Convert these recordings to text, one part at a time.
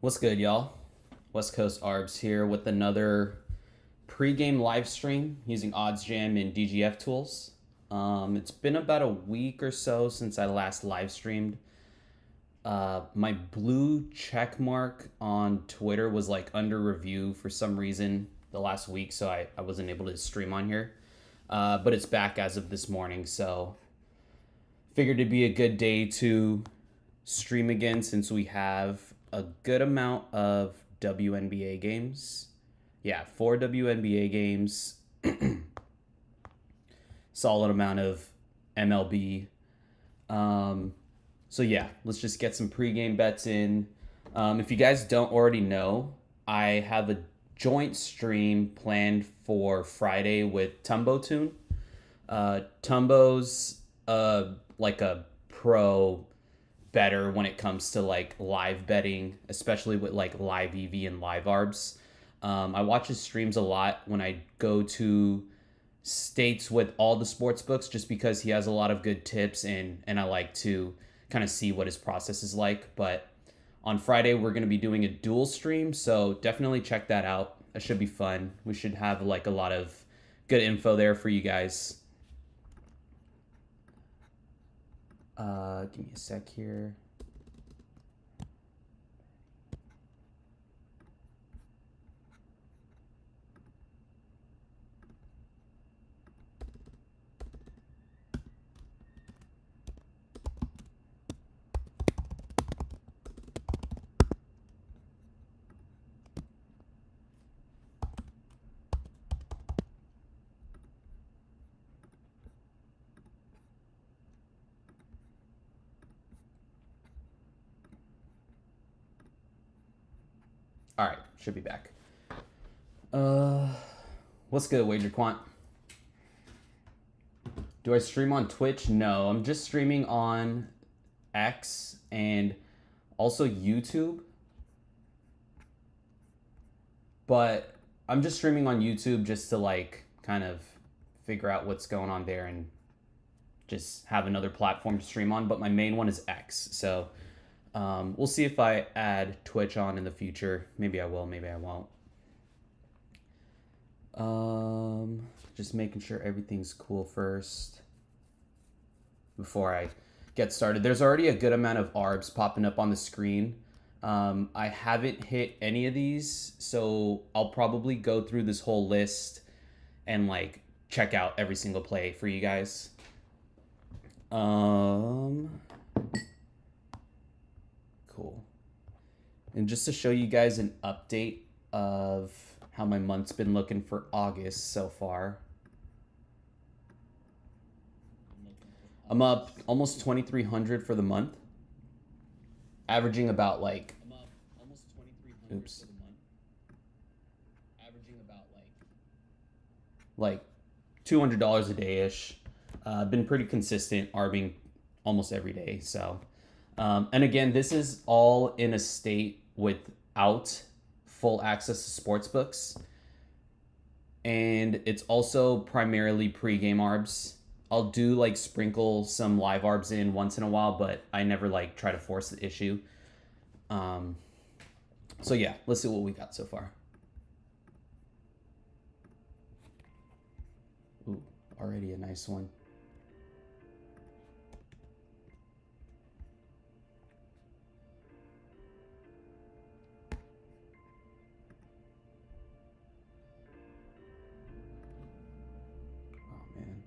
What's good, y'all? West Coast Arbs here with another pre-game live stream using OddsJam and DGF tools. It's been about a week or so since I last live streamed. My blue check mark on Twitter was like under review for some reason the last week, so I wasn't able to stream on here. But it's back as of this morning, so figured it'd be a good day to stream again since we have a good amount of WNBA games. Yeah, 4 WNBA games, solid amount of MLB. So yeah, let's just get some pregame bets in. If you guys don't already know, I have a joint stream planned for Friday with Tumbo Tune. Tumbo's like a pro better when it comes to like live betting, especially with like live EV and live ARBs. I watch his streams a lot when I go to states with all the sports books, just because he has a lot of good tips and I like to kind of see what his process is like. But on Friday we're going to be doing a dual stream, so definitely check that out. It should be fun. We should have like a lot of good info there for you guys. Give me a sec here. All right, should be back. What's good, Wager Quant? Do I stream on Twitch? No, I'm just streaming on X and also YouTube. But I'm just streaming on YouTube just to like kind of figure out what's going on there and just have another platform to stream on. But my main one is X, so we'll see if I add Twitch on in the future. Maybe I will, maybe I won't. Just making sure everything's cool first before I get started. There's already a good amount of ARBs popping up on the screen. I haven't hit any of these, so I'll probably go through this whole list and like check out every single play for you guys. Cool. And just to show you guys an update of how my month's been looking for August so far. I'm up almost 2,300 for the month, averaging about like, oops, like $200 a day-ish. Been pretty consistent, arbing almost every day. So, and again, this is all in a state without full access to sports books, and it's also primarily pre-game arbs. I'll do like sprinkle some live arbs in once in a while, but I never like try to force the issue. So yeah, let's see what we got so far. Ooh, already a nice one. Oh man.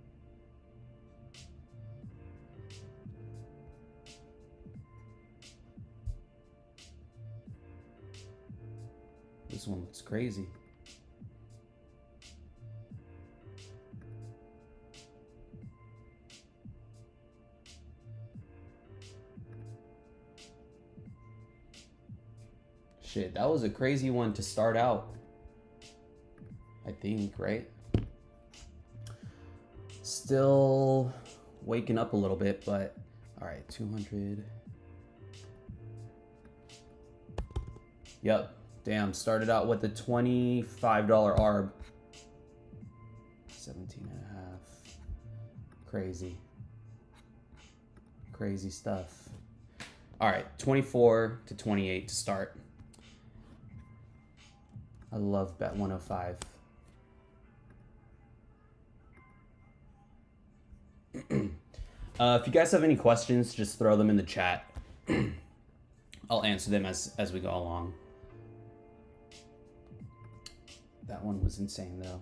This one looks crazy. Shit, that was a crazy one to start out. I think, right? Still waking up a little bit, but all right, 200. Yep. Damn, started out with a $25 ARB. 17 and a half. Crazy. Crazy stuff. All right, 24 to 28 to start. I love Bet 105. If you guys have any questions, just throw them in the chat. I'll answer them as we go along. That one was insane, though.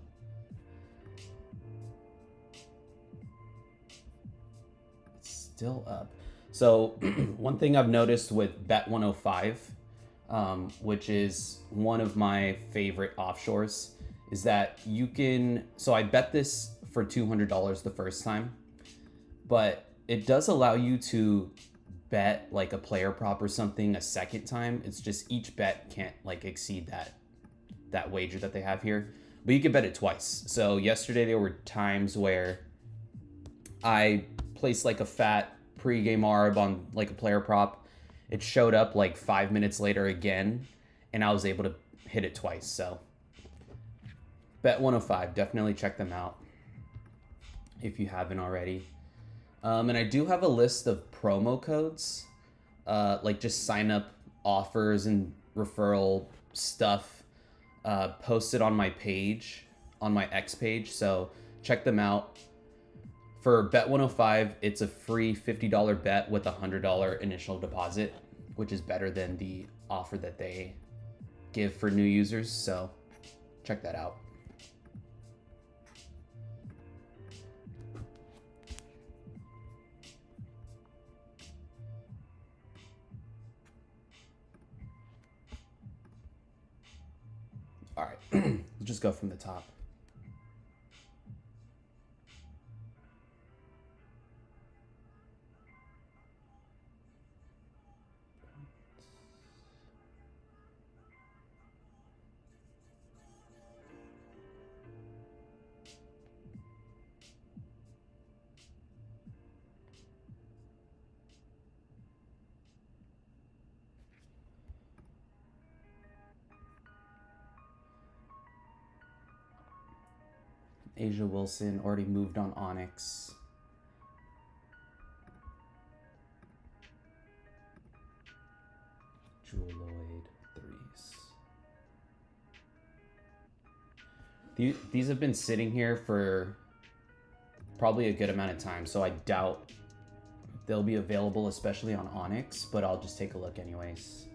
It's still up. So one thing I've noticed with Bet 105, which is one of my favorite offshores, is that you can... So I bet this for $200 the first time, but it does allow you to bet like a player prop or something a second time. It's just each bet can't like exceed that wager that they have here, but you can bet it twice. So yesterday there were times where I placed like a fat pre-game arb on like a player prop. It showed up like 5 minutes later again, and I was able to hit it twice. So Bet 105, definitely check them out if you haven't already. And I do have a list of promo codes, like just sign up offers and referral stuff posted on my page, on my X page. So check them out. For Bet 105, it's a free $50 bet with a $100 initial deposit, which is better than the offer that they give for new users. So check that out. All right, we'll just go from the top. Asia Wilson already moved on Onyx. Jewel Lloyd, threes. These have been sitting here for probably a good amount of time, so I doubt they'll be available, especially on Onyx, but I'll just take a look anyways.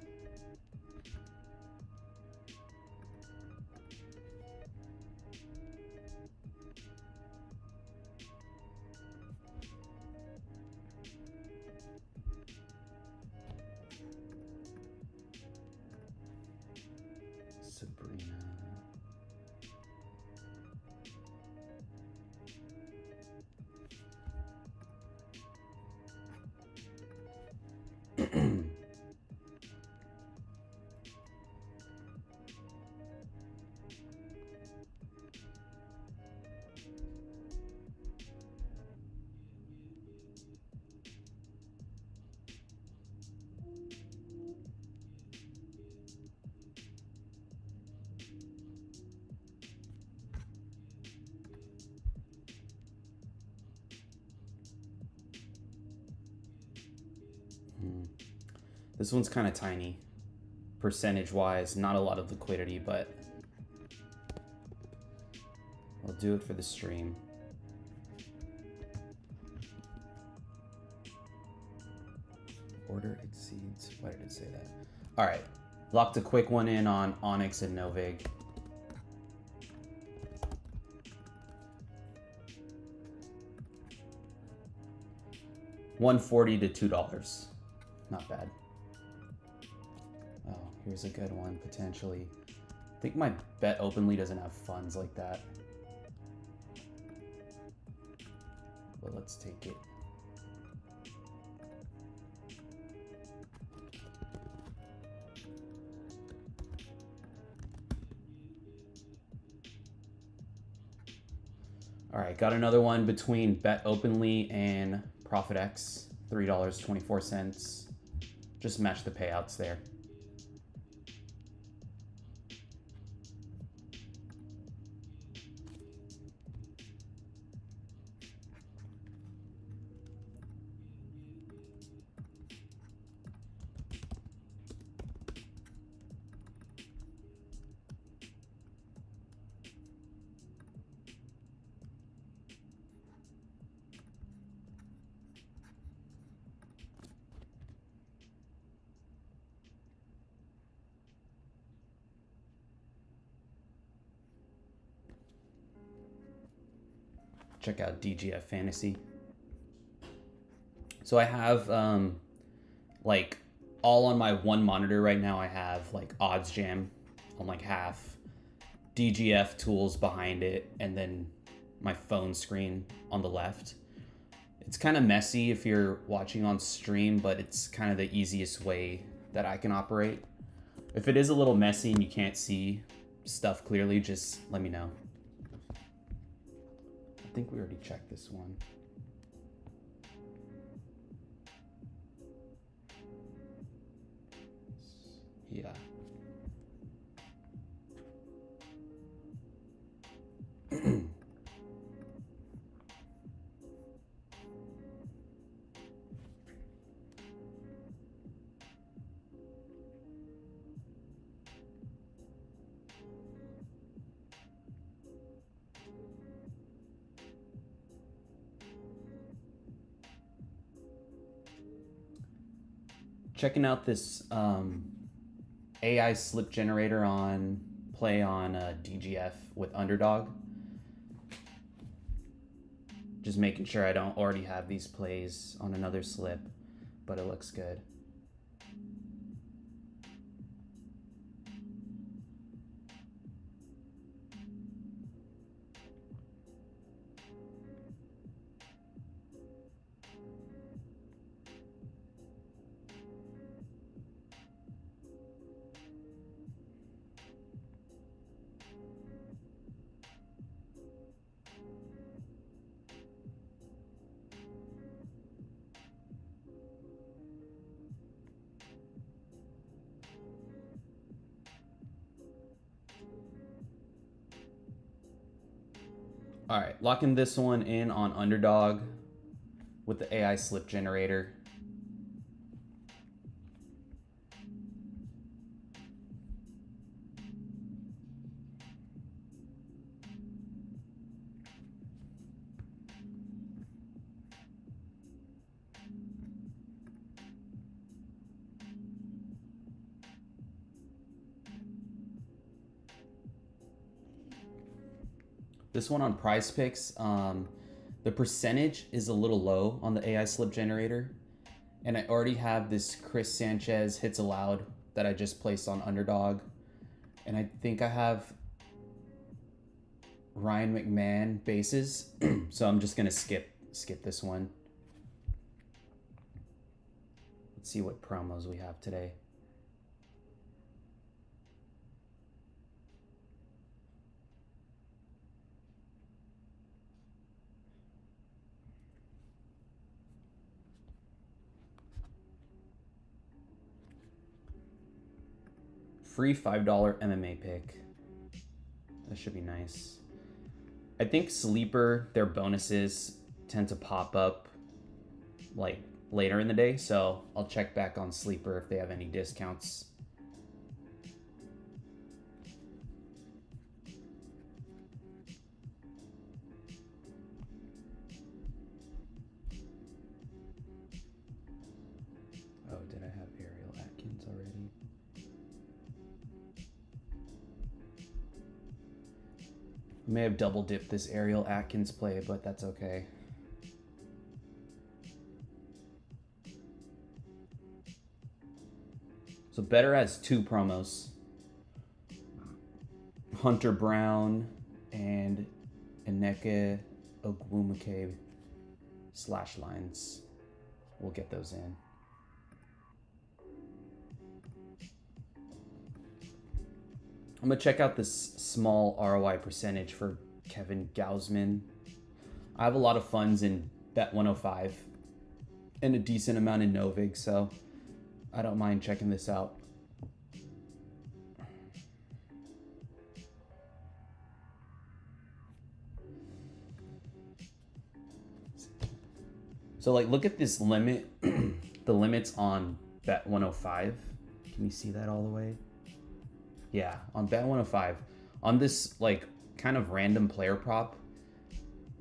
Sabrina. This one's kind of tiny, percentage-wise. Not a lot of liquidity, but I'll do it for the stream. Order exceeds. Why did it say that? All right, locked a quick one in on Onyx and Novig. $140 to $2. Not bad. Oh, here's a good one, potentially. I think my bet openly doesn't have funds like that. But let's take it. All right, got another one between Bet Openly and ProfitX, $3.24. Just match the payouts there. check out DGFantasy. So I have like all on my one monitor right now. I have like OddsJam on like half, DGF tools behind it, and then my phone screen on the left. It's kind of messy if you're watching on stream, but it's kind of the easiest way that I can operate. If it is a little messy and you can't see stuff clearly, just let me know. I think we already checked this one. Yeah. Checking out this AI slip generator on play on DGF with Underdog. Just making sure I don't already have these plays on another slip, but it looks good. All right, locking this one in on Underdog with the AI slip generator. This one on Prize Picks, the percentage is a little low on the AI slip generator. And I already have this Chris Sanchez hits allowed that I just placed on Underdog. And I think I have Ryan McMahon bases. So I'm just gonna skip this one. Let's see what promos we have today. Free $5 MMA pick. That should be nice. I think Sleeper, their bonuses tend to pop up like later in the day, so I'll check back on Sleeper if they have any discounts. Oh, did I have Ariel Atkins already? I may have double dipped this Ariel Atkins play, but that's okay. So Better has two promos. Hunter Brown and Eneke Ogwumike slash lines. We'll get those in. I'm gonna check out this small ROI percentage for Kevin Gausman. I have a lot of funds in Bet 105 and a decent amount in Novig, so I don't mind checking this out. So like, look at this limit, the limits on Bet 105. Can you see that all the way? Yeah, on Bet 105, on this like kind of random player prop,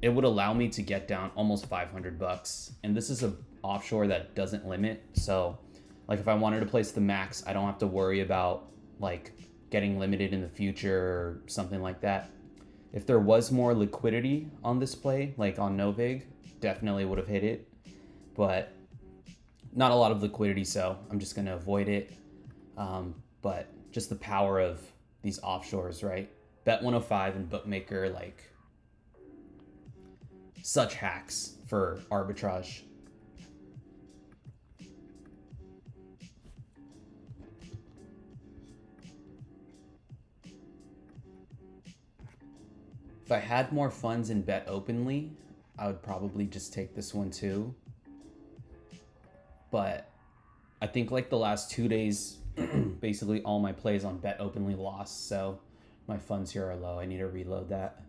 it would allow me to get down almost $500. And this is a offshore that doesn't limit. So like if I wanted to place the max, I don't have to worry about like getting limited in the future or something like that. If there was more liquidity on this play, like on Novig, definitely would have hit it. But not a lot of liquidity, so I'm just going to avoid it. But just the power of these offshores, right? Bet 105 and Bookmaker, like, such hacks for arbitrage. If I had more funds in Bet Openly, I would probably just take this one too. But I think like the last 2 days, basically all my plays on Bet Openly lost, so my funds here are low. I need to reload that.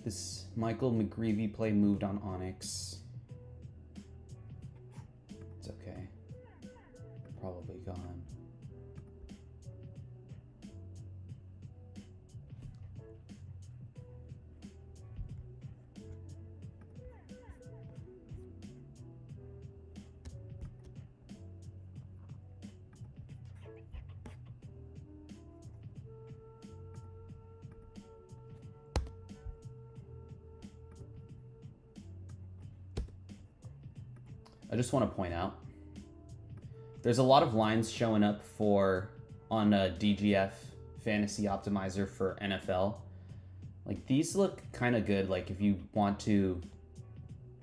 This Michael McGreevy play moved on Onyx. It's okay. Probably gone. I just want to point out, there's a lot of lines showing up on a DGF Fantasy Optimizer for NFL. Like, these look kind of good, like if you want to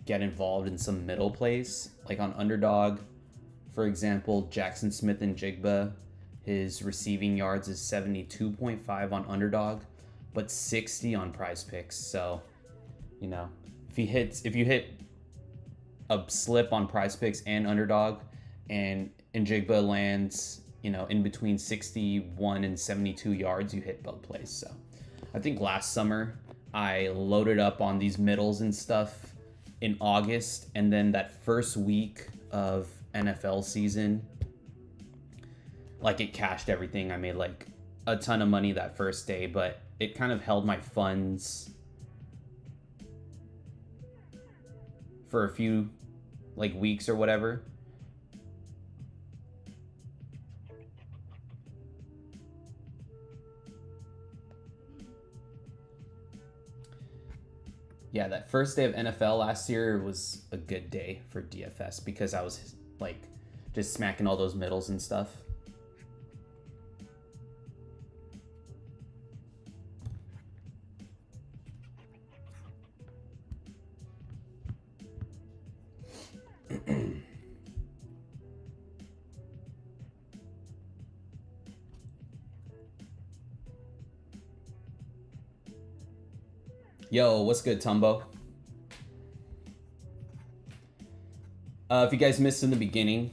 get involved in some middle plays, like on Underdog, for example, Jackson Smith and Jigba, his receiving yards is 72.5 on Underdog, but 60 on Prize Picks. So, you know, if you hit a slip on Prize Picks and Underdog, and Njigba lands, you know, in between 61 and 72 yards, you hit both plays. So I think last summer I loaded up on these middles and stuff in August, and then that first week of NFL season, like, it cashed everything. I made like a ton of money that first day, but it kind of held my funds for a few like weeks or whatever. Yeah, that first day of NFL last year was a good day for DFS because I was like just smacking all those middles and stuff. Yo, what's good, Tumbo? If you guys missed in the beginning,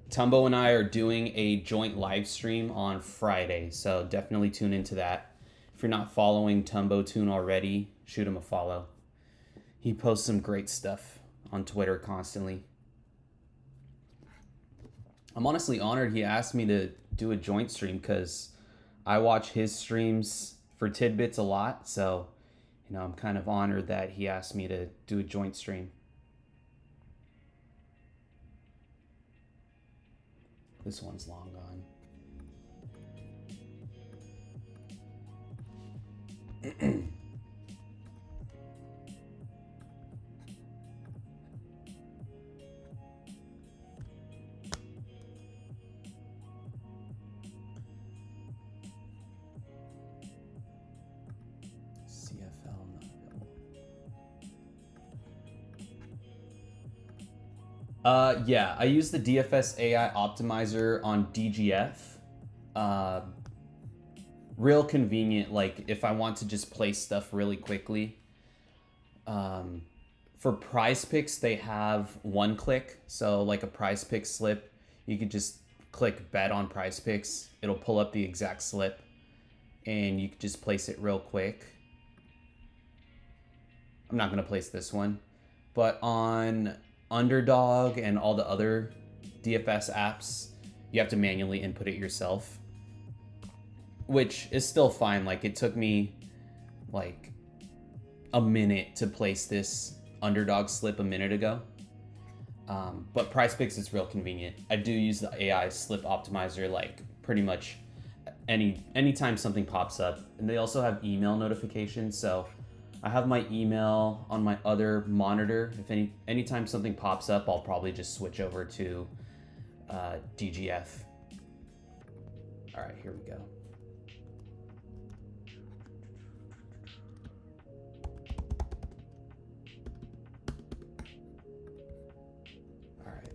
Tumbo and I are doing a joint live stream on Friday, so definitely tune into that. If you're not following Tumbo Tune already, shoot him a follow. He posts some great stuff on Twitter constantly. I'm honestly honored he asked me to do a joint stream because I watch his streams for tidbits a lot, so you know, I'm kind of honored that he asked me to do a joint stream. This one's long gone. Yeah, I use the DFS AI optimizer on DGF. Real convenient, like if I want to just play stuff really quickly. For Prize Picks, they have one click. So like a Prize Pick slip, you could just click bet on Prize Picks, it'll pull up the exact slip and you can just place it real quick. I'm not going to place this one, but on Underdog and all the other DFS apps, you have to manually input it yourself, which is still fine. Like, it took me like a minute to place this Underdog slip a minute ago. But Prize Picks is real convenient. I do use the AI slip optimizer like pretty much anytime something pops up. And they also have email notifications, so I have my email on my other monitor. If anytime something pops up, I'll probably just switch over to DGF. All right, here we go. All right,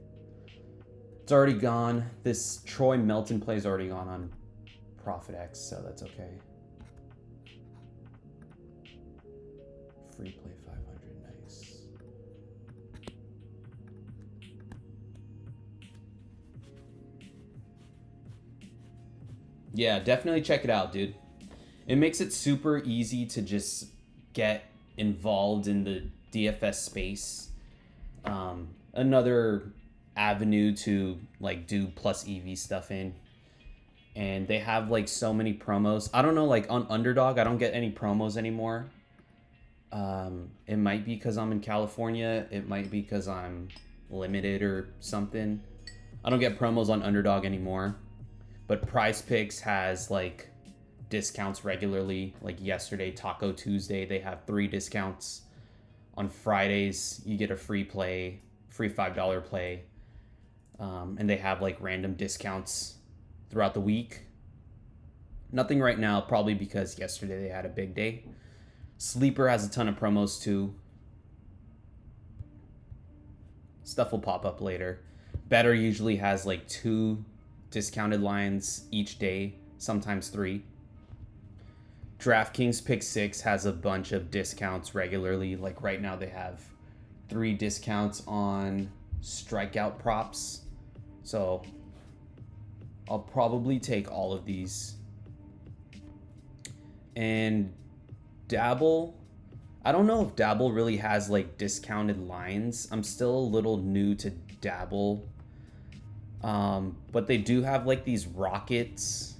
it's already gone. This Troy Melton play is already gone on ProfitX, so that's okay. Free play 500, nice. Yeah, definitely check it out, dude. It makes it super easy to just get involved in the DFS space. Another avenue to like do plus EV stuff in. And they have like so many promos. I don't know, like on Underdog, I don't get any promos anymore. It might be because I'm in California. It might be because I'm limited or something. I don't get promos on Underdog anymore. But Prize Picks has like discounts regularly. Like yesterday, Taco Tuesday, they have 3 discounts. On Fridays, you get a free play, free $5 play. And they have like random discounts throughout the week. Nothing right now, probably because yesterday they had a big day. Sleeper has a ton of promos too. Stuff will pop up later. Better usually has like 2 discounted lines each day, sometimes 3. DraftKings Pick 6 has a bunch of discounts regularly. Like right now they have 3 discounts on strikeout props. So I'll probably take all of these. And Dabble, I don't know if Dabble really has like discounted lines. I'm still a little new to Dabble. But they do have like these rockets.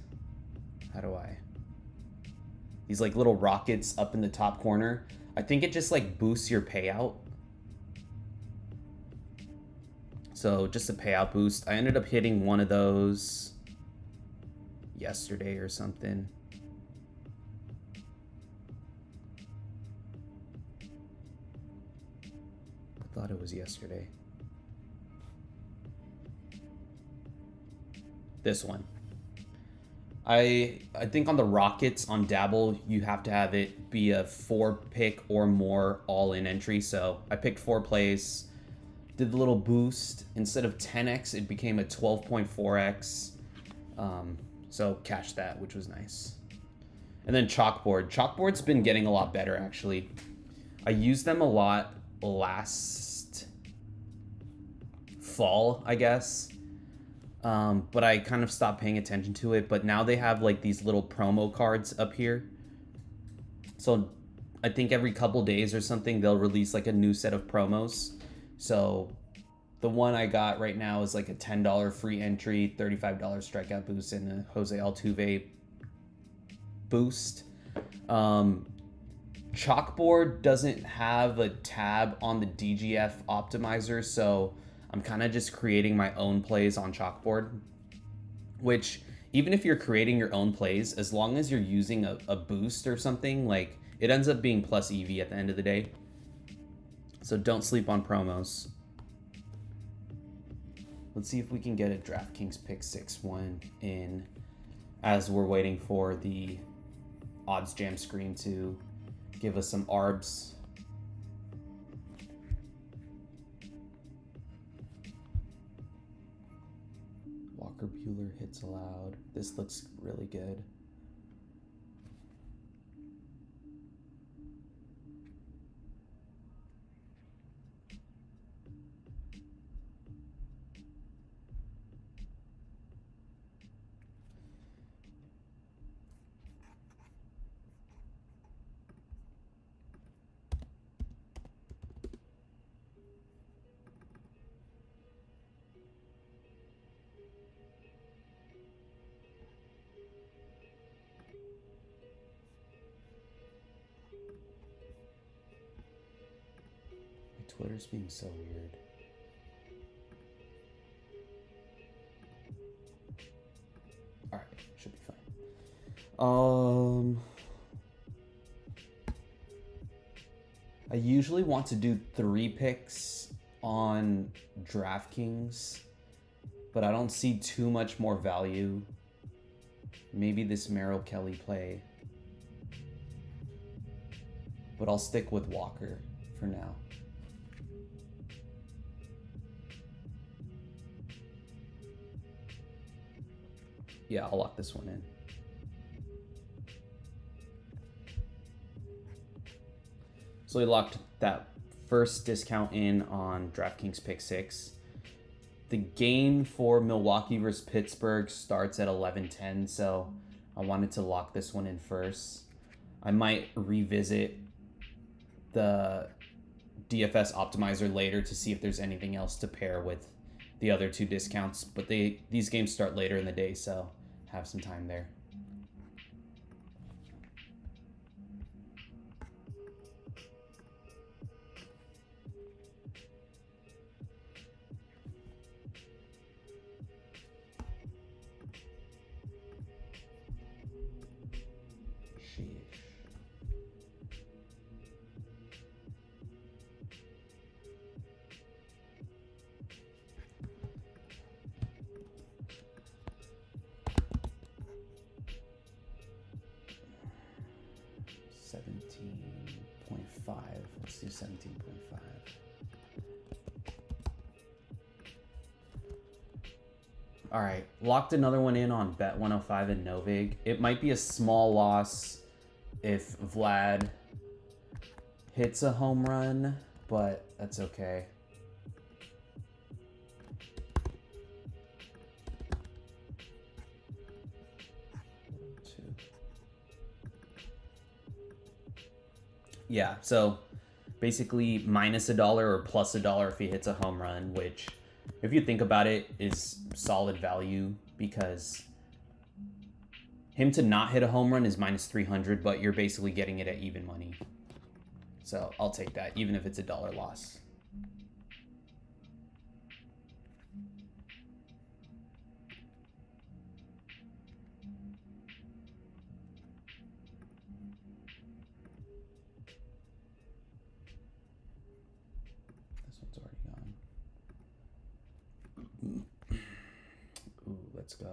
These like little rockets up in the top corner. I think it just like boosts your payout. So just a payout boost. I ended up hitting one of those yesterday or something. I thought it was yesterday. This one. I think on the Rockets on Dabble, you have to have it be a 4-pick or more all-in entry. So I picked 4 plays, did the little boost. Instead of 10x, it became a 12.4x. So cashed that, which was nice. And then Chalkboard. Chalkboard's been getting a lot better, actually. I used them a lot last fall, I guess. But I kind of stopped paying attention to it. But now they have like these little promo cards up here. So I think every couple days or something, they'll release like a new set of promos. So the one I got right now is like a $10 free entry, $35 strikeout boost, and a Jose Altuve boost. Chalkboard doesn't have a tab on the DGF optimizer, so I'm kind of just creating my own plays on Chalkboard, which even if you're creating your own plays, as long as you're using a boost or something, like it ends up being plus EV at the end of the day. So don't sleep on promos. Let's see if we can get a DraftKings Pick 6 one in as we're waiting for the OddsJam screen to give us some ARBs. Walker Buehler hits allowed. This looks really good. Twitter's being so weird. Alright, should be fine. I usually want to do 3 picks on DraftKings, but I don't see too much more value. Maybe this Merrill Kelly play. But I'll stick with Walker for now. Yeah, I'll lock this one in. So we locked that first discount in on DraftKings Pick 6. The game for Milwaukee versus Pittsburgh starts at 11:10, so I wanted to lock this one in first. I might revisit the DFS optimizer later to see if there's anything else to pair with the other 2 discounts, but these games start later in the day, so have some time there. Let's do 17.5. All right, locked another one in on Bet 105 and Novig. It might be a small loss if Vlad hits a home run, but that's okay. Yeah, so basically minus $1 or plus $1 if he hits a home run, which if you think about it is solid value because him to not hit a home run is minus 300, but you're basically getting it at even money. So I'll take that even if it's $1 loss. Ooh, let's go.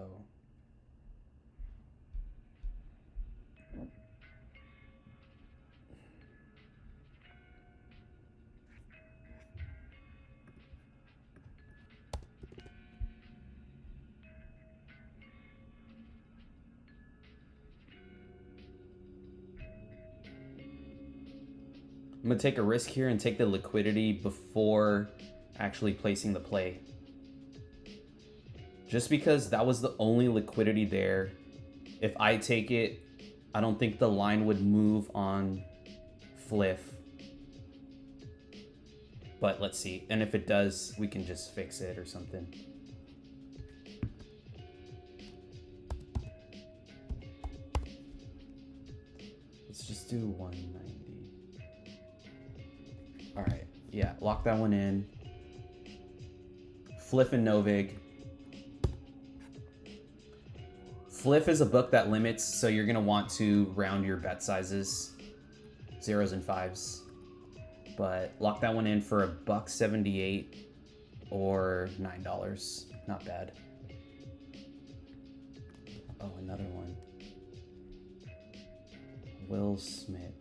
I'm going to take a risk here and take the liquidity before actually placing the play. Just because that was the only liquidity there. If I take it, I don't think the line would move on Fliff. But let's see. And if it does, we can just fix it or something. Let's just do 190. All right. Yeah, lock that one in. Fliff and Novig. Fliff is a book that limits, so you're going to want to round your bet sizes, 0s and 5s. But lock that one in for $1.78 or $9. Not bad. Oh, another one. Will Smith.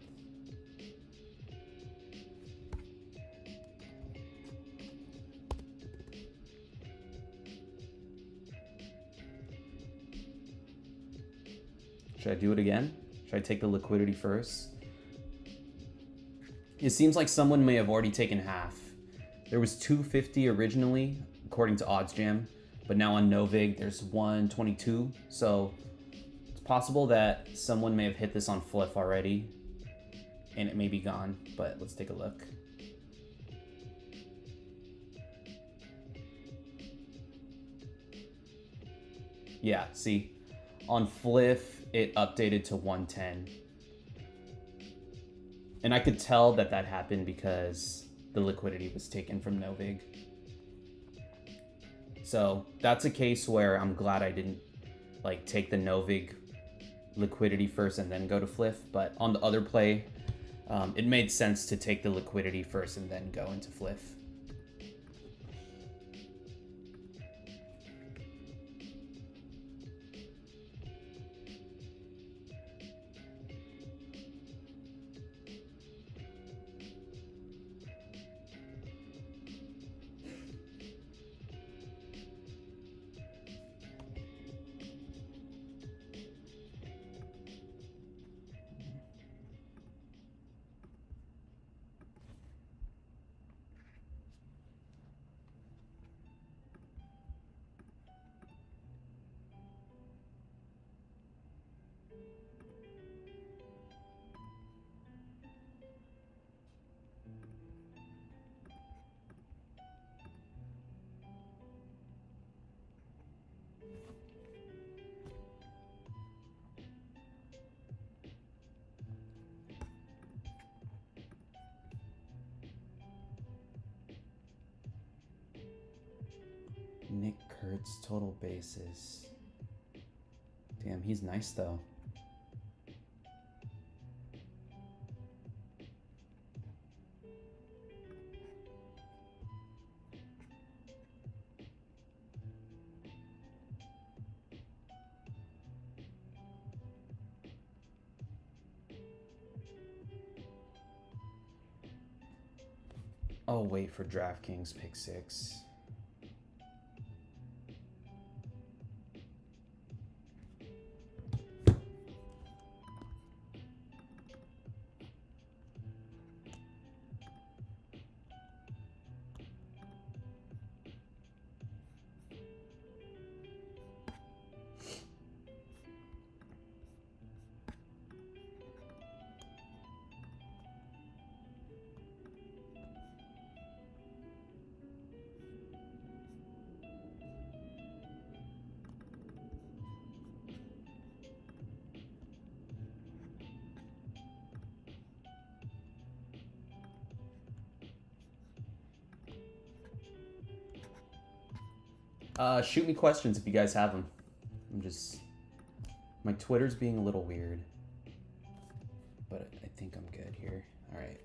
Should I do it again? Should I take the liquidity first? It seems like someone may have already taken half. There was 250 originally, according to OddsJam, but now on Novig there's 122. So it's possible that someone may have hit this on Fliff already, and it may be gone. But let's take a look. Yeah, see, on Fliff it updated to 110. And I could tell that that happened because the liquidity was taken from Novig. So that's a case where I'm glad I didn't like take the Novig liquidity first and then go to Fliff. But on the other play, it made sense to take the liquidity first and then go into Fliff. Nick Kurtz total bases. Damn, he's nice though. I'll wait for DraftKings pick 6. Shoot me questions if you guys have them. My Twitter's being a little weird, but I think I'm good here. All right.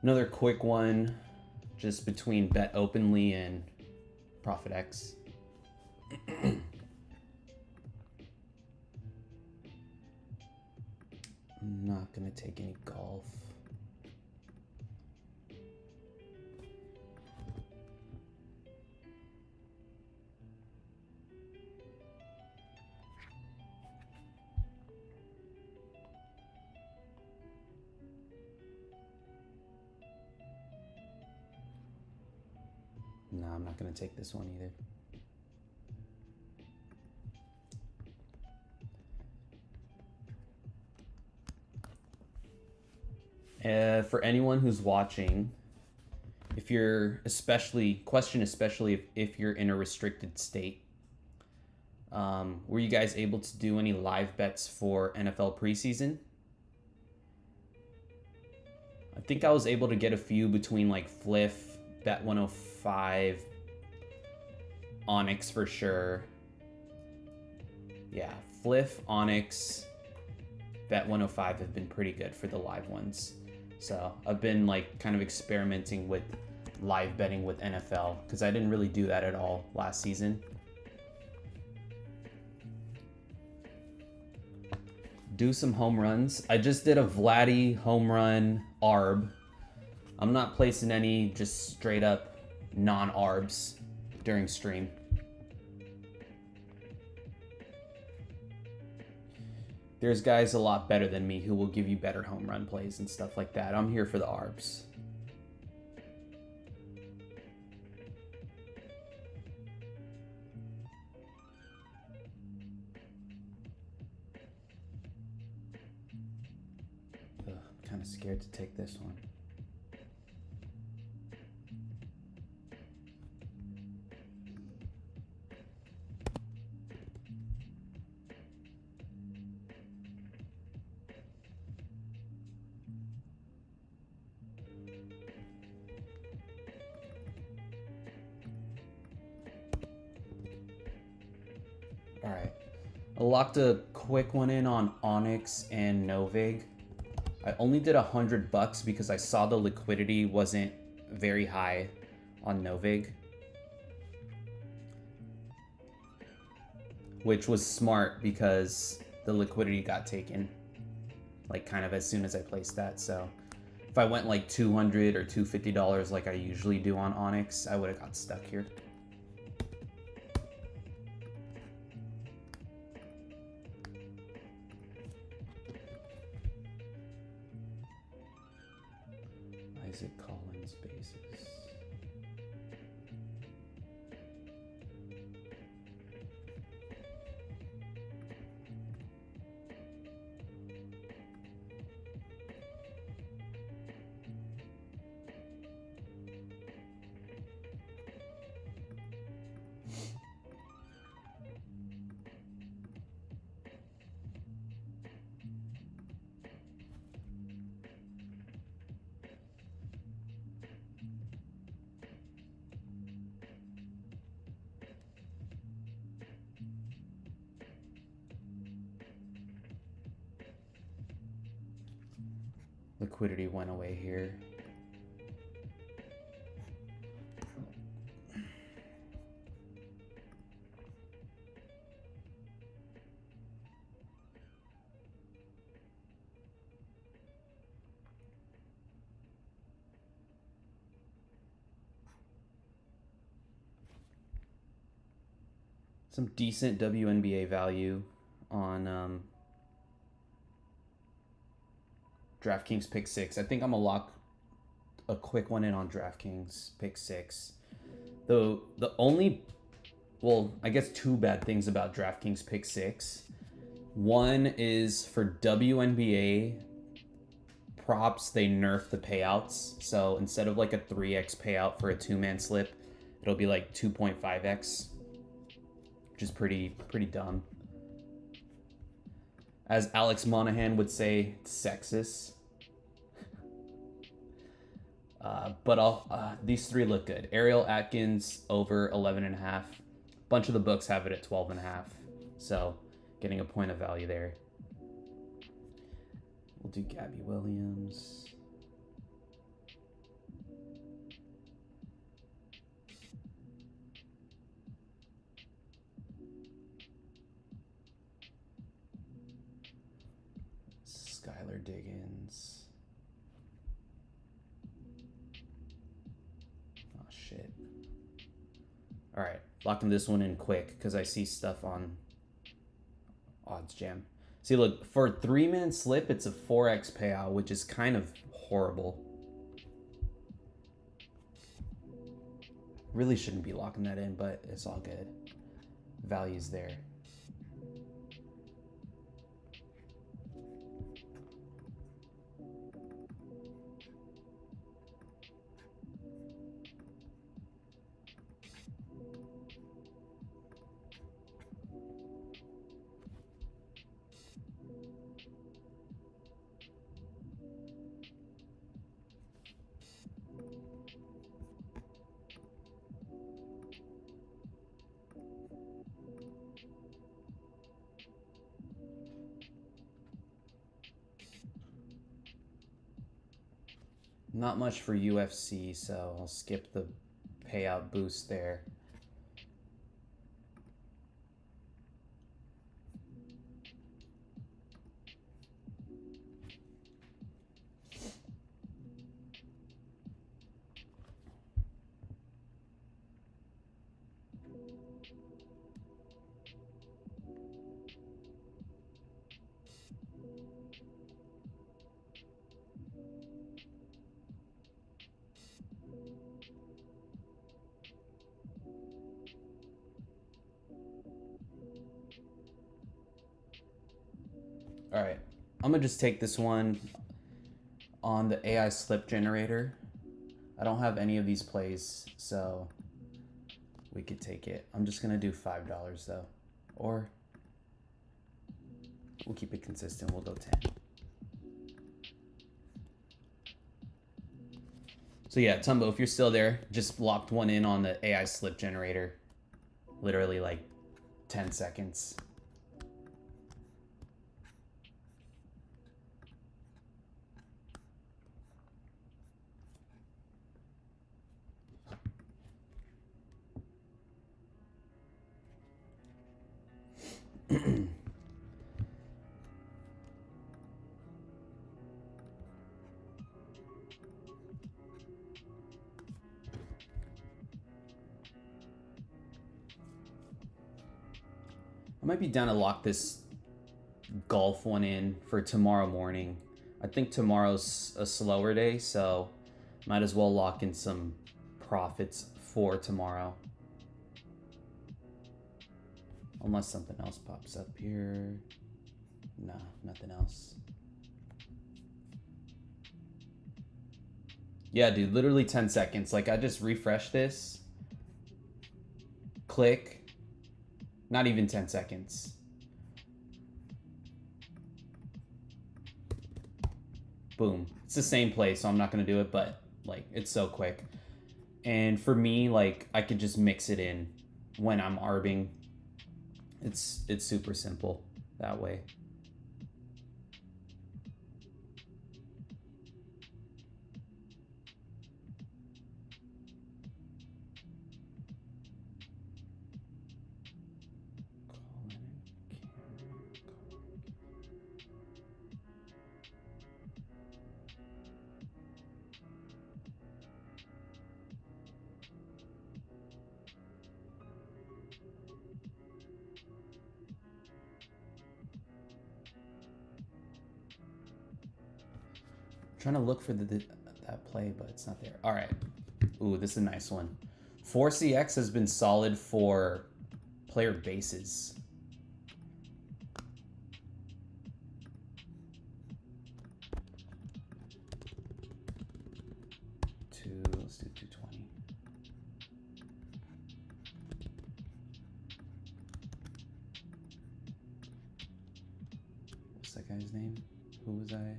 Another quick one, just between Bet Openly and Profit X. I'm not gonna take any golf. No, I'm not gonna take this one either. For anyone who's watching, if you're especially if you're in a restricted state, were you guys able to do any live bets for NFL preseason? I think I was able to get a few between like Fliff, Bet 105, Onyx for sure. Yeah, Fliff, Onyx, Bet 105 have been pretty good for the live ones. So I've been like kind of experimenting with live betting with NFL because I didn't really do that at all last season. Do some home runs. I just did a Vladdy home run ARB. I'm not placing any just straight up non-ARBs during stream. There's guys a lot better than me who will give you better home run plays and stuff like that. I'm here for the ARBs. Ugh. Scared to take this one. All right, I locked a quick one in on Onyx and Novig. I only did $100 because I saw the liquidity wasn't very high on Novig, which was smart because the liquidity got taken like kind of as soon as I placed that. So if I went like $200 or $250 like I usually do on Onyx, I would have got stuck here. Isaac Collins bases. Liquidity went away here. Some decent WNBA value on DraftKings pick 6. I think I'm gonna lock a quick one in on DraftKings pick 6. Though the only, well, I guess two bad things about DraftKings pick 6. One is for WNBA props, they nerf the payouts. So instead of like a 3x payout for a 2-man slip, it'll be like 2.5x, which is pretty dumb. As Alex Monahan would say, sexist. But these three look good. Ariel Atkins over 11.5. Bunch of the books have it at 12.5. So getting a point of value there. We'll do Gabby Williams. Skylar Diggins. Oh, shit. All right, locking this one in quick because I see stuff on OddsJam. See, look, for a 3-man slip, it's a 4x payout, which is kind of horrible. Really shouldn't be locking that in, but it's all good. Value's there. Not much for UFC, so I'll skip the payout boost there. All right, I'm gonna just take this one on the AI slip generator. I don't have any of these plays, so we could take it. I'm just gonna do $5 though, or we'll keep it consistent. We'll go 10. So yeah, Tumbo, if you're still there, just locked one in on the AI slip generator. Literally like 10 seconds. I might be down to lock this golf one in for tomorrow morning. I think tomorrow's a slower day, so might as well lock in some profits for tomorrow. Unless something else pops up here. Nah, nothing else. Yeah, dude, literally 10 seconds. Like, I just refresh this. Click. Not even 10 seconds. Boom. It's the same play, so I'm not going to do it, but, like, it's so quick. And for me, like, I could just mix it in when I'm arbing. It's super simple that way. Trying to look for that play, but it's not there. All right. Ooh, this is a nice one. 4CX has been solid for player bases. Let's do 220. What's that guy's name? Who was I?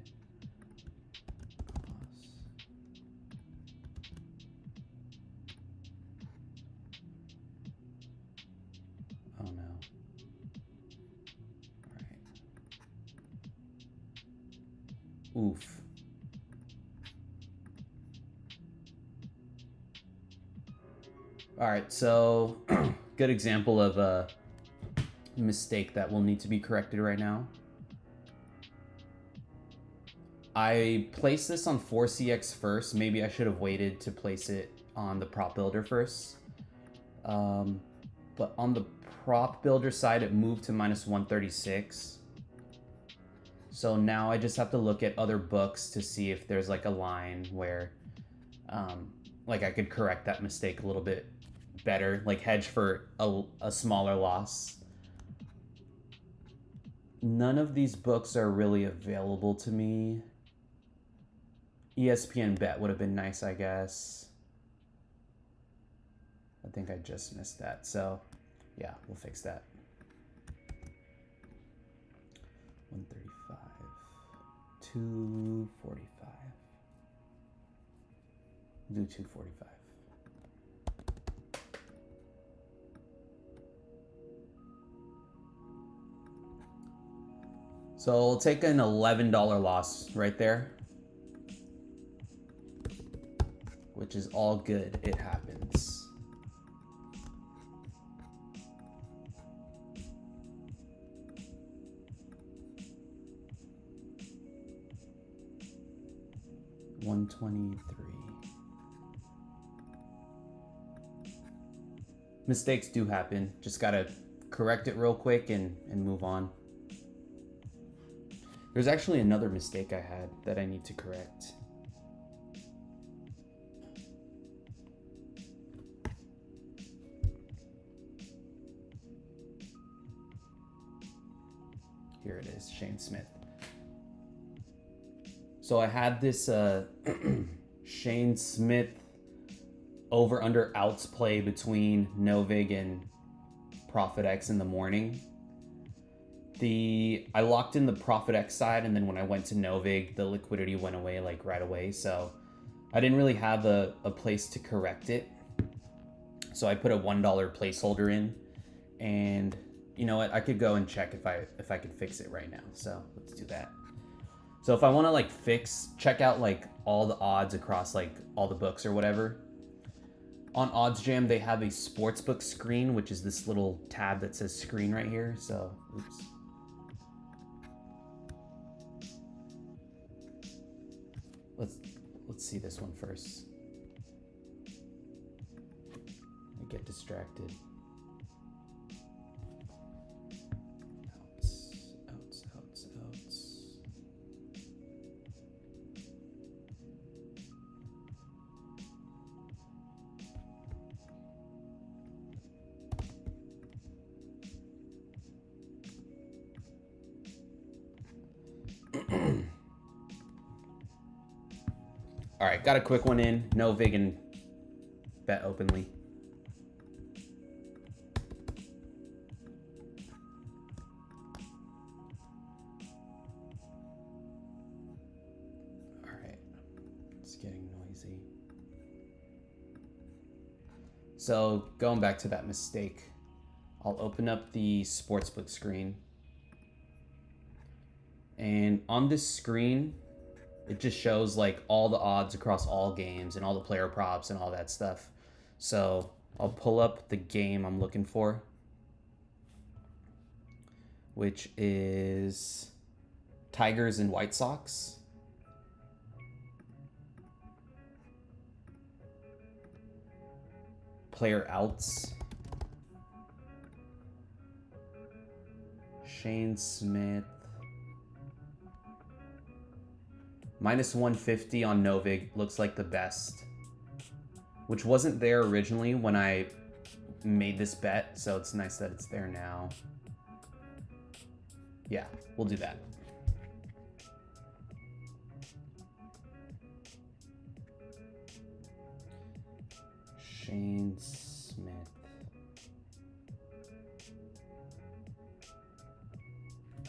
Oh no. All right. Oof. All right, so good example of a mistake that will need to be corrected right now. I placed this on 4CX first. Maybe I should have waited to place it on the prop builder first. But on the prop builder side, it moved to -136. So now I just have to look at other books to see if there's like a line where like I could correct that mistake a little bit better, like hedge for a smaller loss. None of these books are really available to me. ESPN Bet would have been nice, I guess. I think I just missed that. So, yeah, we'll fix that. 135, 245. Do 245. So we'll take an $11 loss right there, which is all good. It happens. $123. Mistakes do happen. Just gotta correct it real quick and move on. There's actually another mistake I had that I need to correct. Here it is, Shane Smith. So I had this Shane Smith over under outs play between Novig and Profit X in the morning. I locked in the Profit X side, and then when I went to Novig, the liquidity went away like right away. So I didn't really have a place to correct it. So I put a $1 placeholder in, and you know what? I could go and check if I could fix it right now. So let's do that. So if I want to like check out like all the odds across like all the books or whatever, on OddsJam they have a sportsbook screen, which is this little tab that says screen right here. So oops. Let's see this one first. I get distracted. Outs. All right, got a quick one in. No vig and bet openly. All right, it's getting noisy. So going back to that mistake, I'll open up the sportsbook screen. And on this screen, it just shows like all the odds across all games and all the player props and all that stuff. So I'll pull up the game I'm looking for, which is Tigers and White Sox. Player outs. Shane Smith. Minus 150 on Novig looks like the best, which wasn't there originally when I made this bet, so it's nice that it's there now. Yeah, we'll do that. Shane Smith.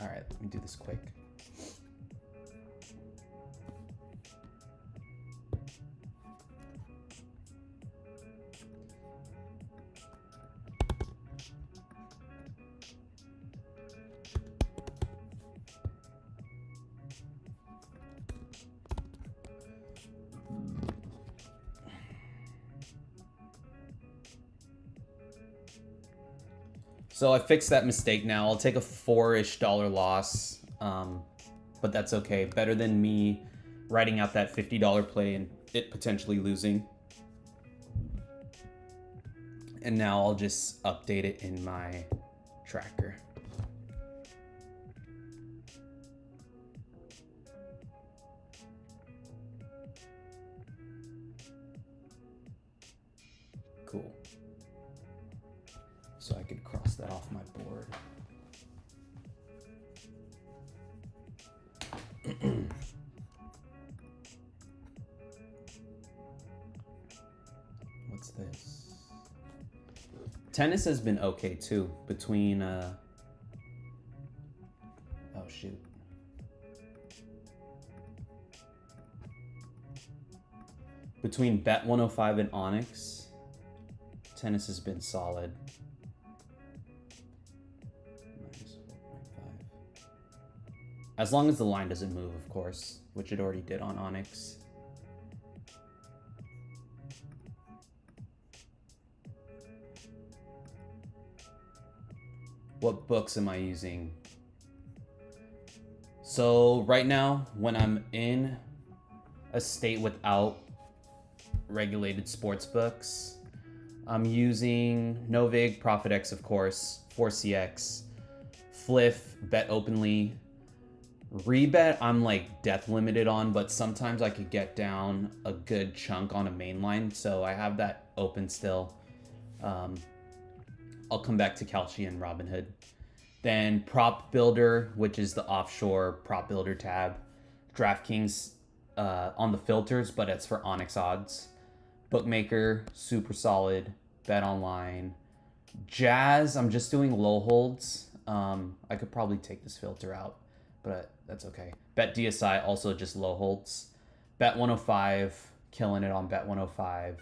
All right, let me do this quick. So I fixed that mistake now. I'll take a $4-ish loss, but that's okay. Better than me writing out that $50 play and it potentially losing. And now I'll just update it in my tracker. Cool. So I could cross that off my board. What's this? Tennis has been okay too, between oh shoot. Between Bet 105 and Onyx, tennis has been solid. As long as the line doesn't move, of course, which it already did on Onyx. What books am I using? So right now, when I'm in a state without regulated sports books, I'm using Novig, ProfitX, of course, 4CX, Fliff, Bet Openly. Rebet, I'm like death limited on, but sometimes I could get down a good chunk on a main line, so I have that open still. I'll come back to Kalshi and Robinhood. Then Prop Builder, which is the offshore prop builder tab. DraftKings on the filters, but it's for Onyx odds. Bookmaker, super solid. Bet online. Jazz, I'm just doing low holds. I could probably take this filter out, but that's okay. Bet DSI, also just low holds. Bet 105, killing it on Bet 105.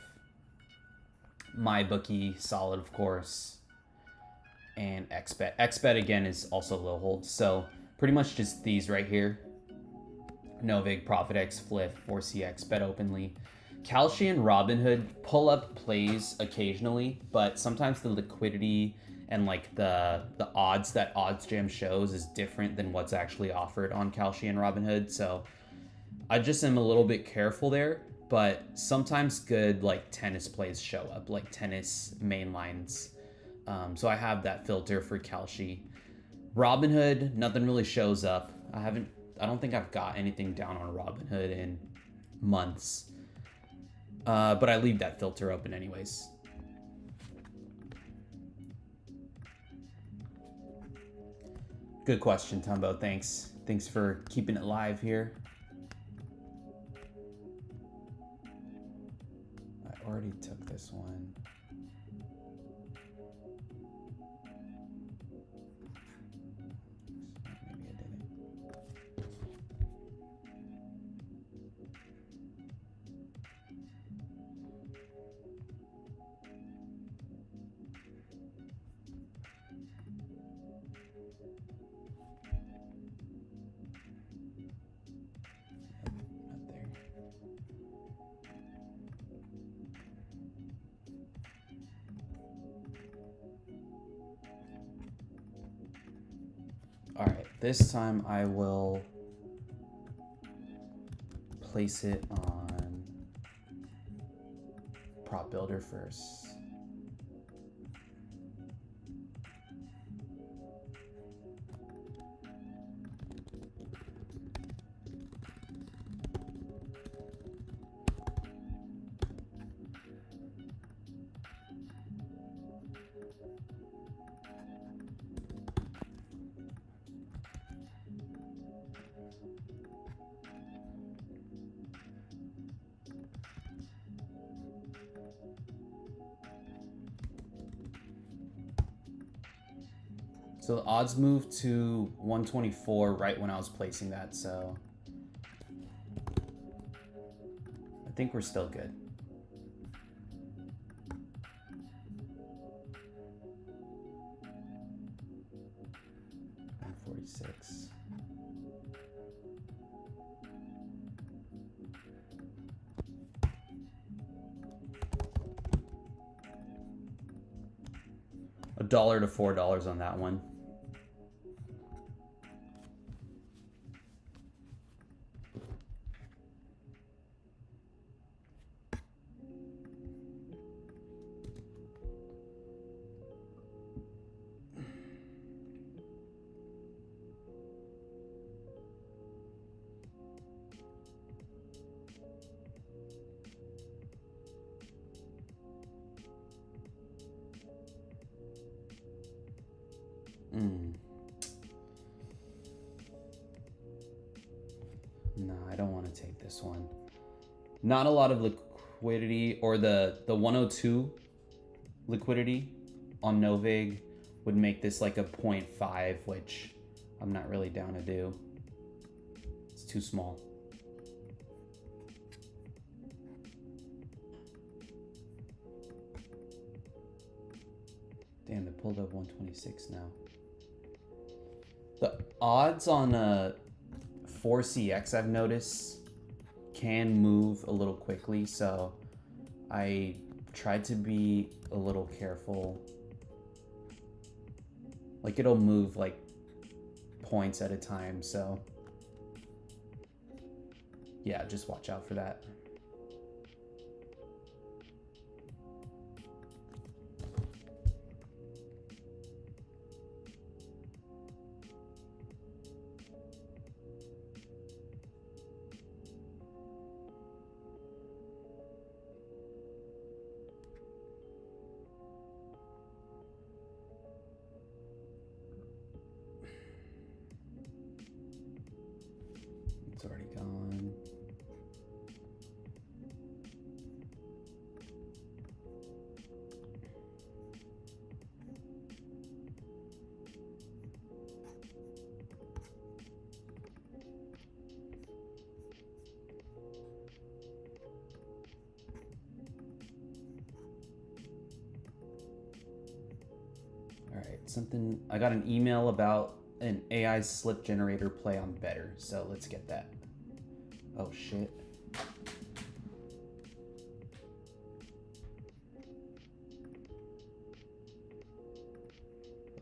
MyBookie, solid, of course. And XBet. XBet, again, is also low holds. So pretty much just these right here. Novig, ProfitX, Flip, 4CX, Bet Openly. Kalshi and Robinhood pull up plays occasionally, but sometimes the liquidity and like the odds that OddsJam shows is different than what's actually offered on Kalshi and Robinhood. So I just am a little bit careful there, but sometimes good like tennis plays show up, like tennis main lines. So I have that filter for Kalshi. Robinhood, nothing really shows up. I don't think I've got anything down on Robinhood in months. But I leave that filter open anyways. Good question, Tumbo. Thanks. Thanks for keeping it live here. I already took this one. Maybe I didn't. Not there. All right, this time I will place it on Prop Builder first. So the odds moved to 124 right when I was placing that, so I think we're still good. $146. $1 to $4 on that one. No, I don't want to take this one. Not a lot of liquidity, or the 102 liquidity on Novig would make this like a 0.5, which I'm not really down to do. It's too small. Damn, it pulled up 126 now. The odds on 4CX, I've noticed, can move a little quickly, so I tried to be a little careful. Like, it'll move like points at a time, so yeah, just watch out for that. It's already gone. right, something. I got an email about an AI slip generator play on Better, so let's get that. Oh shit.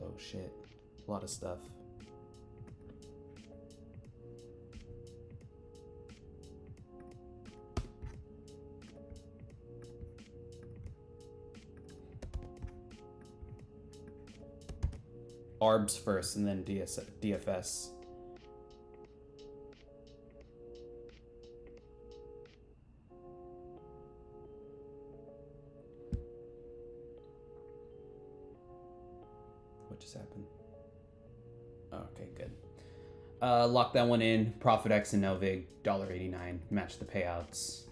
Oh shit. A lot of stuff. ARBs first and then DFS. What just happened? Okay, good. Lock that one in. Profit X and Novig, $1.89. Match the payouts.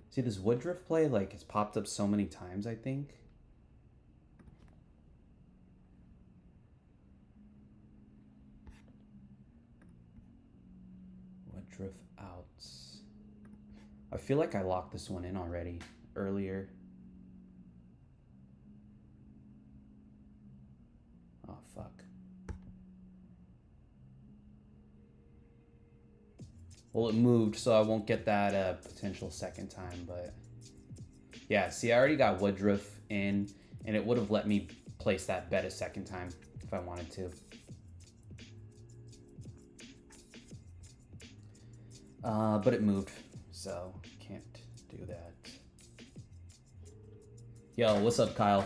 See, this Woodruff play, like, it's popped up so many times, I think. Woodruff outs. I feel like I locked this one in already earlier. Oh, fuck. Well, it moved, so I won't get that potential second time, but... Yeah, see, I already got Woodruff in, and it would have let me place that bet a second time if I wanted to. But it moved, so can't do that. Yo, what's up, Kyle?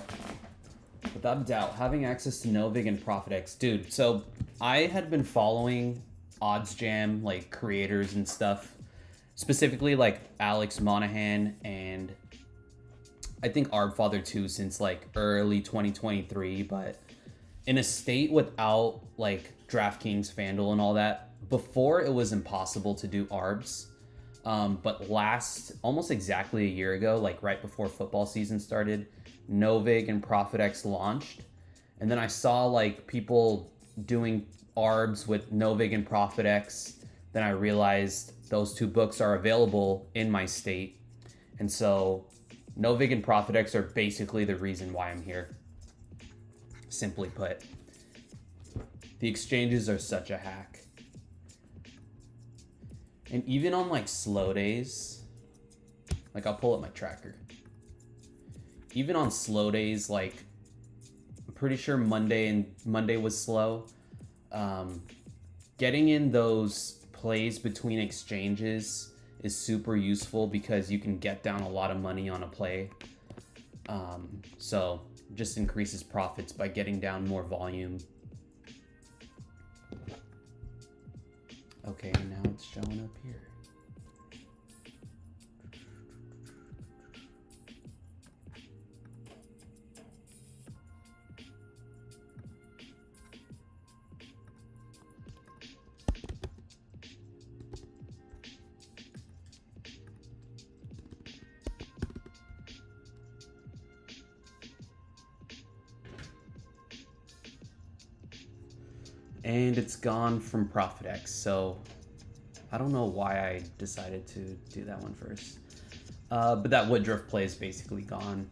Without a doubt, having access to Novig and ProfitX. Dude, so I had been following OddsJam, like, creators and stuff. Specifically, like, Alex Monahan and I think Arbfather too since, like, early 2023. But in a state without, like, DraftKings, FanDuel, and all that, before it was impossible to do ARBs. But almost exactly a year ago, like right before football season started, Novig and ProfitX launched. And then I saw like people doing ARBs with Novig and ProfitX. Then I realized those two books are available in my state. And so Novig and ProfitX are basically the reason why I'm here. Simply put. The exchanges are such a hack. And even on like slow days, like I'll pull up my tracker. Even on slow days, like I'm pretty sure Monday was slow. Getting in those plays between exchanges is super useful because you can get down a lot of money on a play. So just increases profits by getting down more volume. Okay, now it's showing up here. And it's gone from ProfitX, so I don't know why I decided to do that one first. But that Woodruff play is basically gone.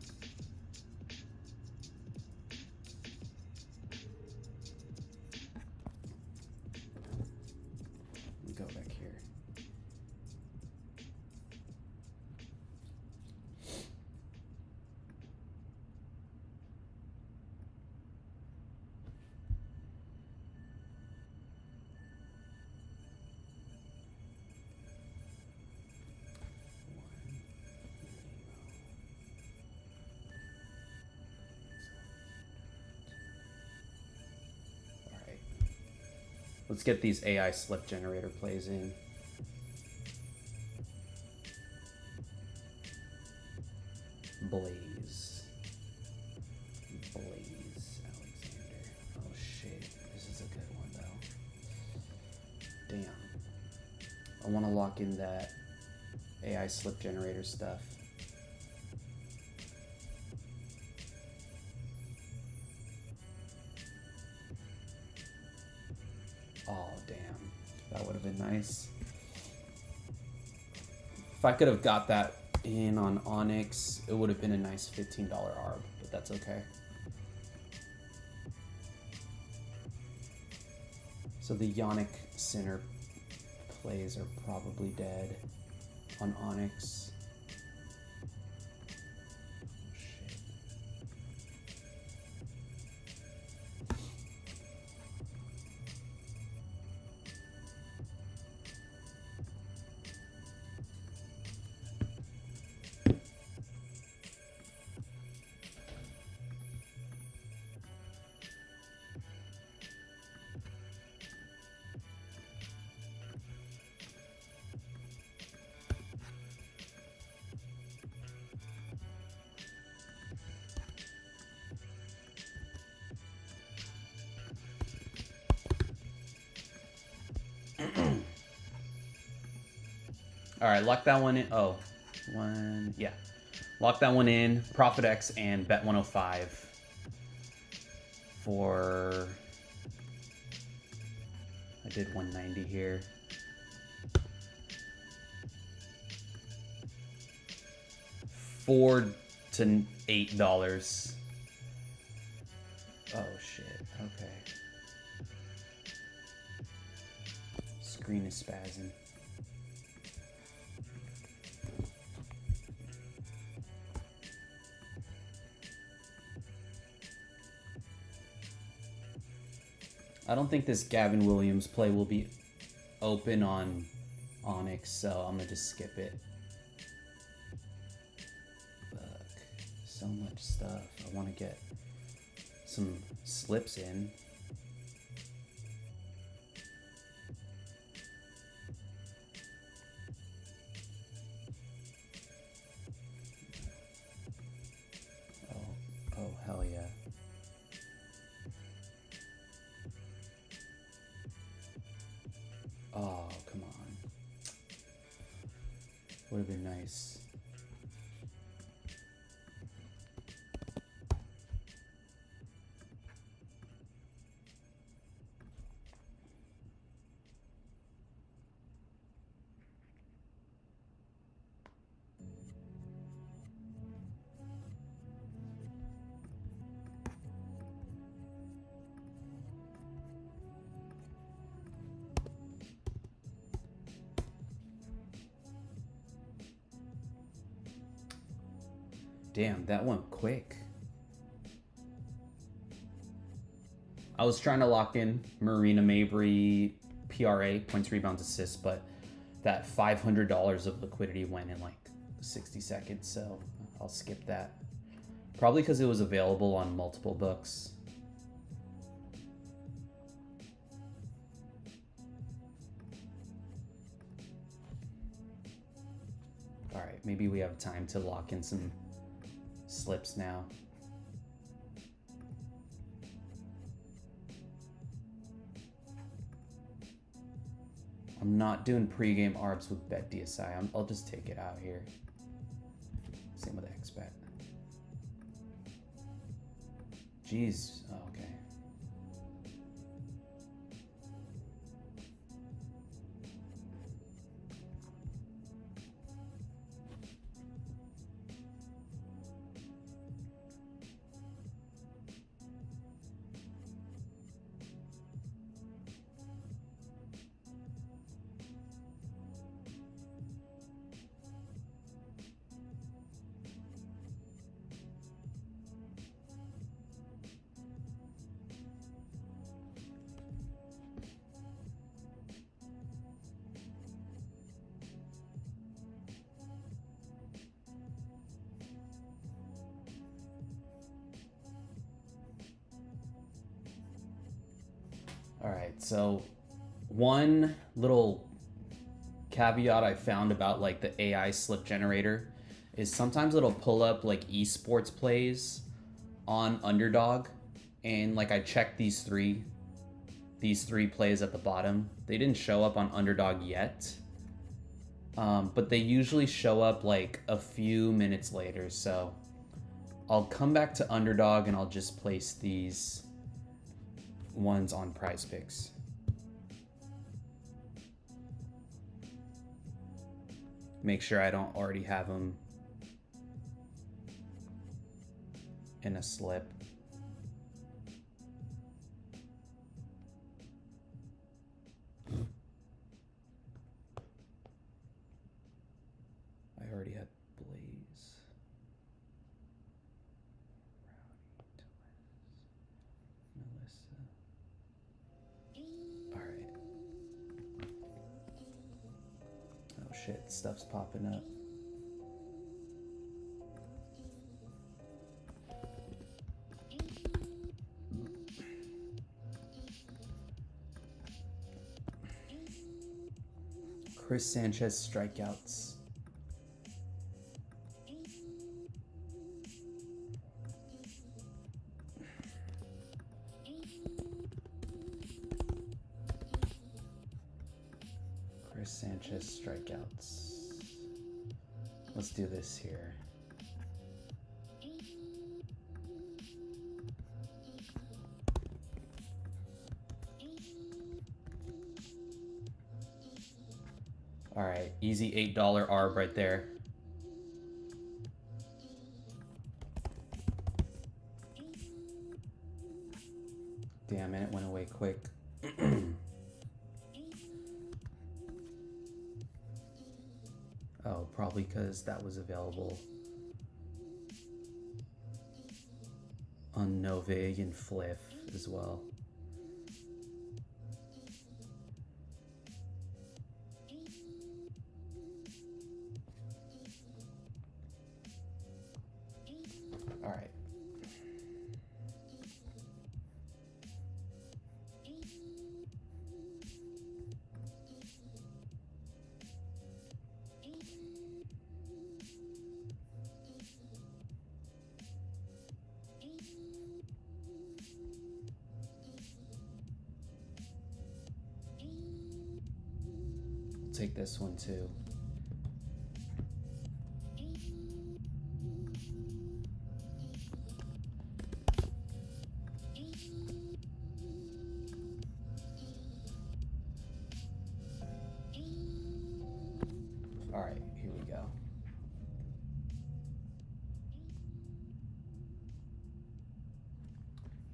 Let me go back here. Let's get these AI slip generator plays in. Blaze, Alexander. Oh shit, this is a good one though. Damn. I want to lock in that AI slip generator stuff. Oh, damn. That would have been nice. If I could have got that in on Onyx, it would have been a nice $15 ARB, but that's okay. So the Yannick Sinner plays are probably dead on Onyx. All right, lock that one in. Oh, one, yeah. Lock that one in. Profit X and bet 105 for. I did 190 here. $4 to $8. Oh shit. Okay. Screen is spazzing. I don't think this Gavin Williams play will be open on Onyx, so I'm gonna just skip it. Fuck. So much stuff. I want to get some slips in. Oh, hell yeah. Oh, come on. Would have been nice. Damn, that went quick. I was trying to lock in Marina Mabry PRA, points, rebounds, assists, but that $500 of liquidity went in like 60 seconds, so I'll skip that. Probably because it was available on multiple books. All right, maybe we have time to lock in some slips now. I'm not doing pregame ARBs with bet DSI. I'll just take it out here. Same with XBet. Jeez, oh, okay. All right, so one little caveat I found about like the AI slip generator is sometimes it'll pull up like esports plays on Underdog, and like I checked these three plays at the bottom. They didn't show up on Underdog yet, but they usually show up like a few minutes later. So I'll come back to Underdog and I'll just place these ones on Prize Picks. Make sure I don't already have them in a slip. I already had Blaze. Melissa. All right. Oh shit, stuff's popping up. Chris Sanchez strikeouts. Chris Sanchez strikeouts. Let's do this here. All right, easy $8 ARB right there. Damn it, it went away quick. Oh, probably because that was available on Novig and Fliff as well. All right. Take this one too. All right, here we go.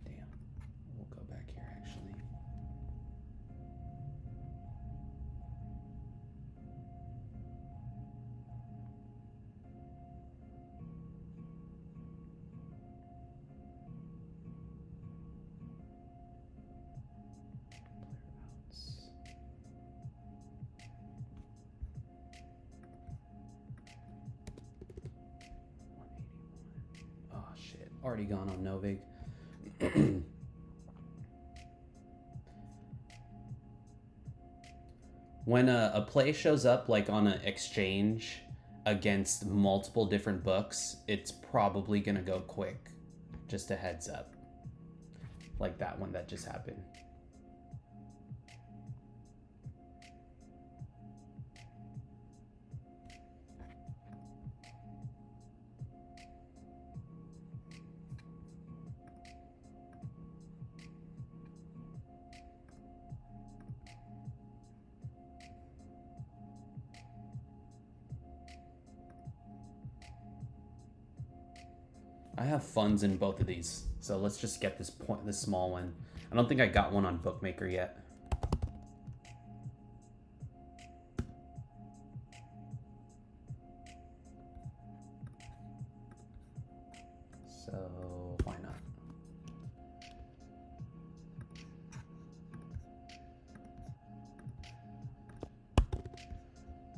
Damn, we'll go back here actually. Oh shit, already gone on Novig. When a play shows up like on an exchange against multiple different books, it's probably gonna go quick. Just a heads up. Like that one that just happened. I have funds in both of these, so let's just get this small one. I don't think I got one on Bookmaker yet. So why not?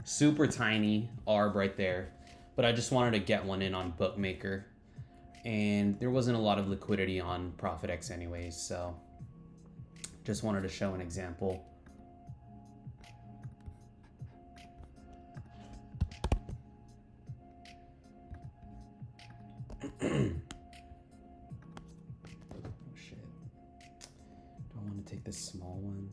Super tiny ARB right there, but I just wanted to get one in on Bookmaker. And there wasn't a lot of liquidity on ProfitX anyways, so just wanted to show an example. Oh shit. Do I want to take this small one?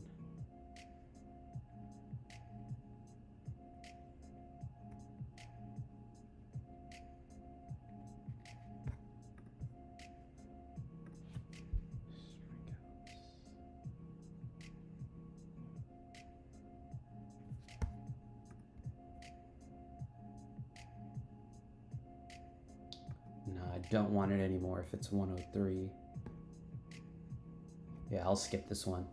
I don't want it anymore if it's 103. Yeah, I'll skip this one.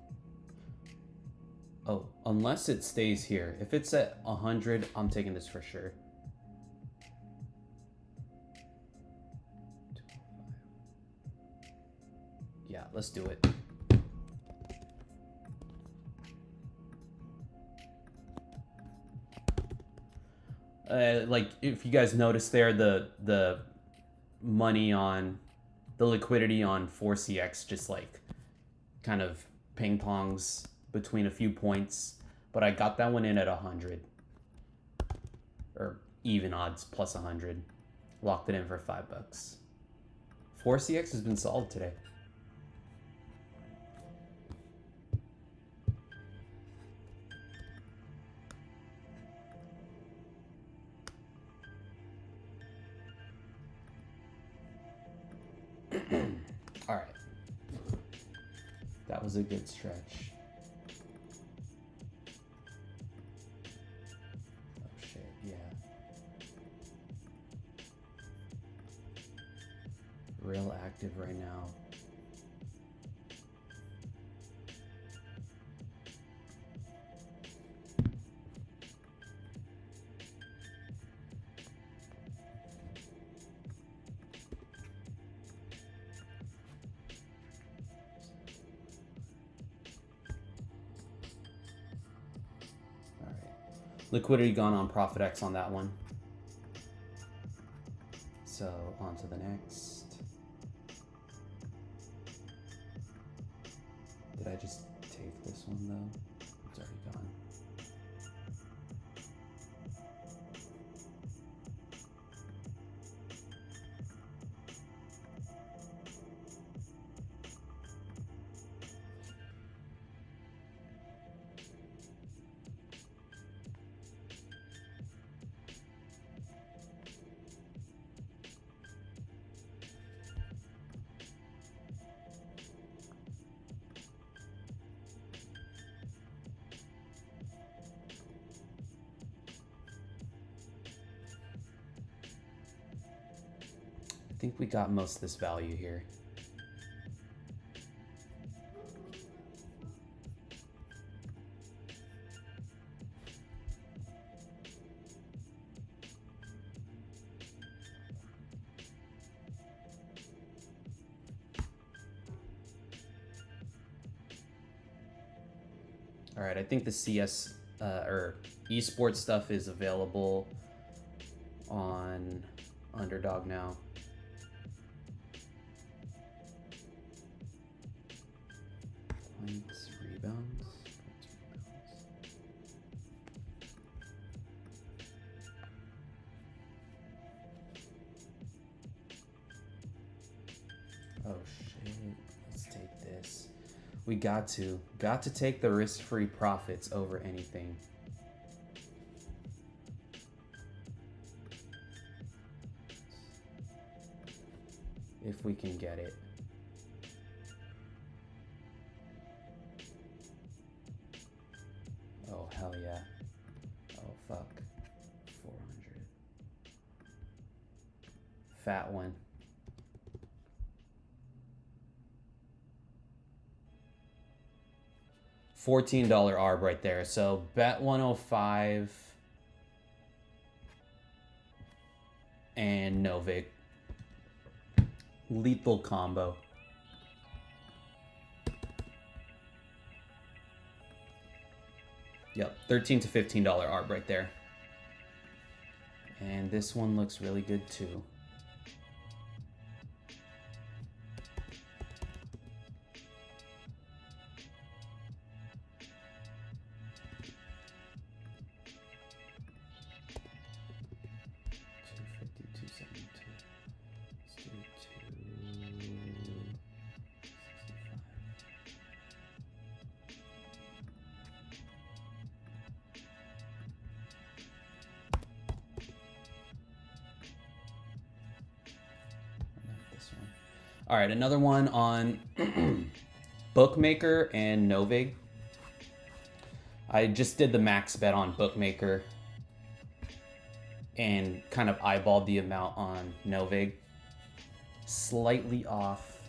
Oh, unless it stays here. If it's at 100, I'm taking this for sure. Yeah, let's do it. Like if you guys notice there, the money on the liquidity on 4CX just like kind of ping pongs between a few points, but I got that one in at 100 or even odds plus 100. Locked it in for $5. 4CX has been solid today. All right. That was a good stretch. Oh shit, yeah. Real active right now. Liquidity gone on Profit X on that one. So on to the next. Did I just take this one though? It's already gone. I think we got most of this value here. All right, I think the CS or esports stuff is available on Underdog now. Points, rebounds. Oh shit, let's take this. We got to take the risk-free profits over anything. If we can get it. Oh, hell yeah. Oh, fuck. 400. Fat one. $14 ARB right there. So bet 105 and Novik. Lethal combo. Yep, $13 to $15 ARB right there. And this one looks really good too. All right, another one on Bookmaker and Novig. I just did the max bet on Bookmaker and kind of eyeballed the amount on Novig. slightly off,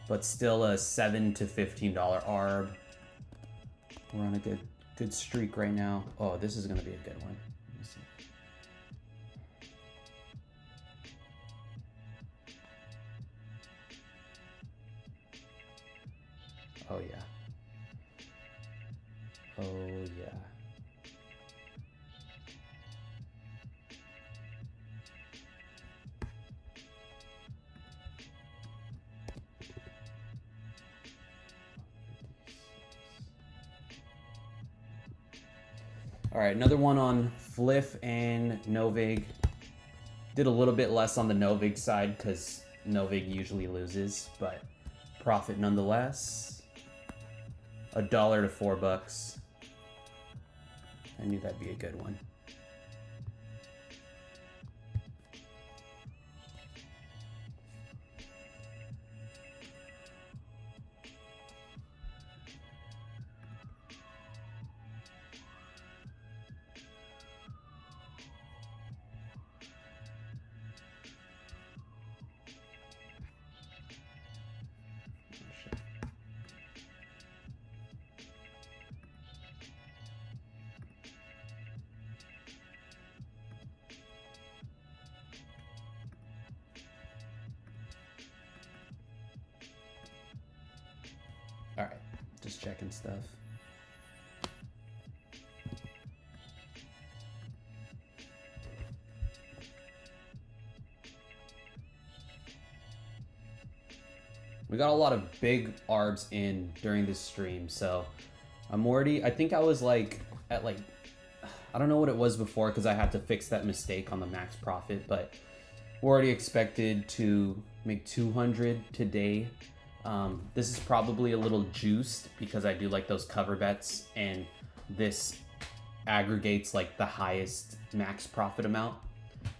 but still a $7 to $15 arb. We're on a good streak right now. Oh, this is gonna be a good one. Let me see. Oh yeah. Oh yeah. All right, another one on Fliff and Novig. Did a little bit less on the Novig side because Novig usually loses, but profit nonetheless. $1 to $4. I knew that'd be a good one. All right, just checking stuff. We got a lot of big arbs in during this stream, so I'm already, I think I was like at like, I don't know what it was before because I had to fix that mistake on the max profit, but we're already expected to make 200 today. This is probably a little juiced because I do like those cover bets, and this aggregates like the highest max profit amount.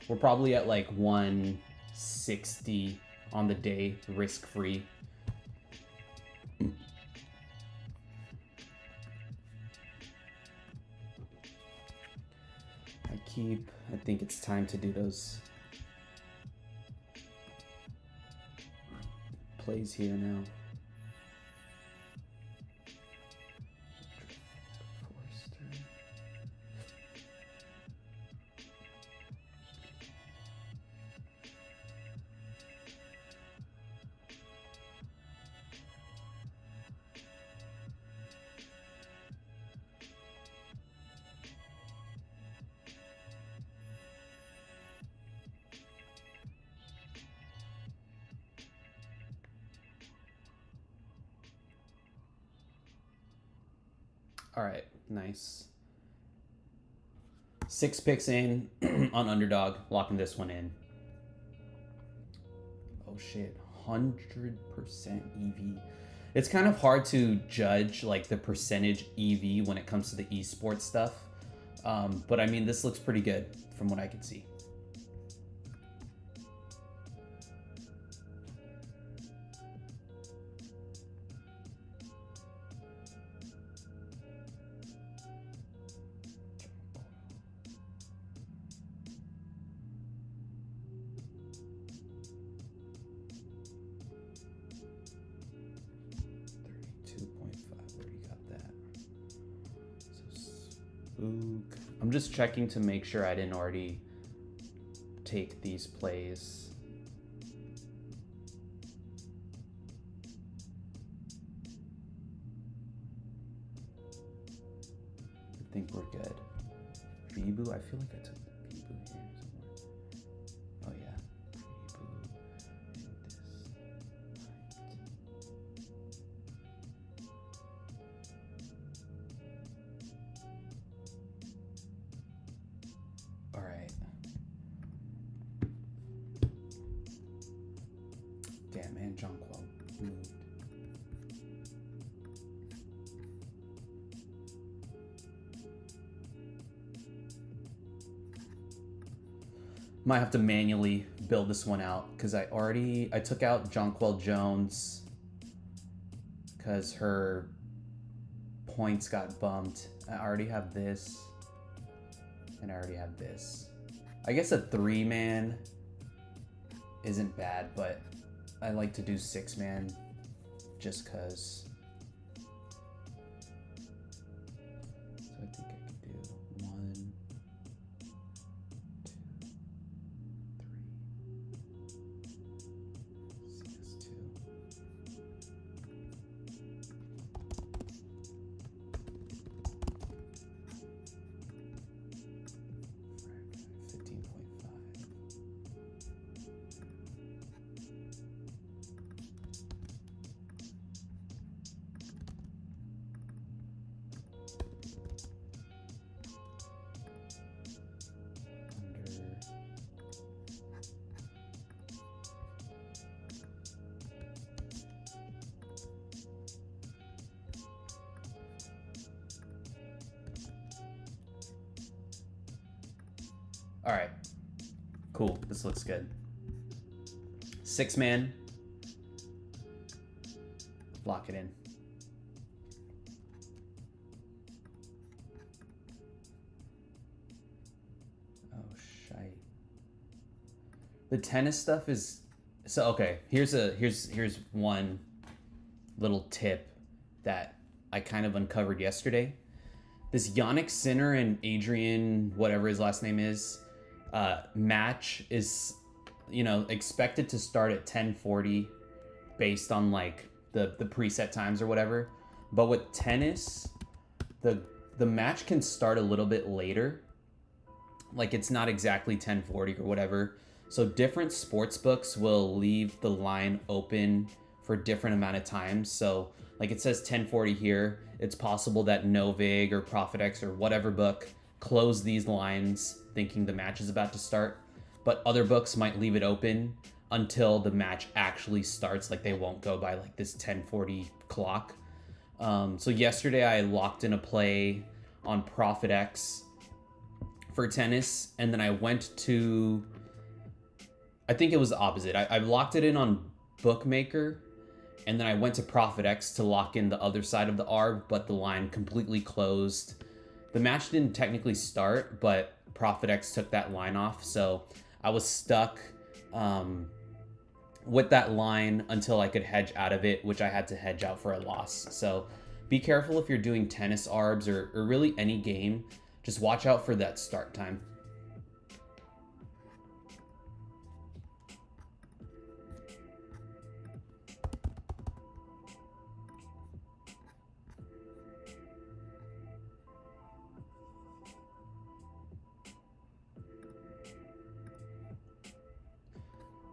We're probably at like 160 on the day, risk-free. I think it's time to do those plays here now. All right, nice. 6 picks in on underdog, locking this one in. Oh shit, 100% EV. It's kind of hard to judge like the percentage EV when it comes to the esports stuff. But I mean, this looks pretty good from what I can see. I'm just checking to make sure I didn't already take these plays. I think we're good. Bibu, I feel like I took Bibu here somewhere. Oh yeah, Bibu and this. All right. Damn, man, Jonquil moved. Might have to manually build this one out because I took out Jonquil Jones because her points got bumped. I already have this and I already have this. I guess a 3-man isn't bad, but I like to do 6-man just cause. So I think I could do 1, 2, 3, CS2. All right, cool. This looks good. 6-man. Lock it in. Oh, shite. The tennis stuff is so okay. Here's one little tip that I kind of uncovered yesterday. This Yannick Sinner and Adrian, whatever his last name is, match is, you know, expected to start at 10:40 based on like the preset times or whatever. But with tennis, the match can start a little bit later. Like it's not exactly 10:40 or whatever. So different sports books will leave the line open for different amount of times. So like it says 10:40 here. It's possible that Novig or ProfitX or whatever book close these lines thinking the match is about to start. But other books might leave it open until the match actually starts. Like they won't go by like this 10:40 clock. So yesterday I locked in a play on ProfitX for tennis. And then I went to, I think it was the opposite. I locked it in on Bookmaker. And then I went to ProfitX to lock in the other side of the ARB, but the line completely closed. The match didn't technically start, but ProfitX took that line off. So I was stuck with that line until I could hedge out of it, which I had to hedge out for a loss. So be careful if you're doing tennis ARBs or really any game. Just watch out for that start time.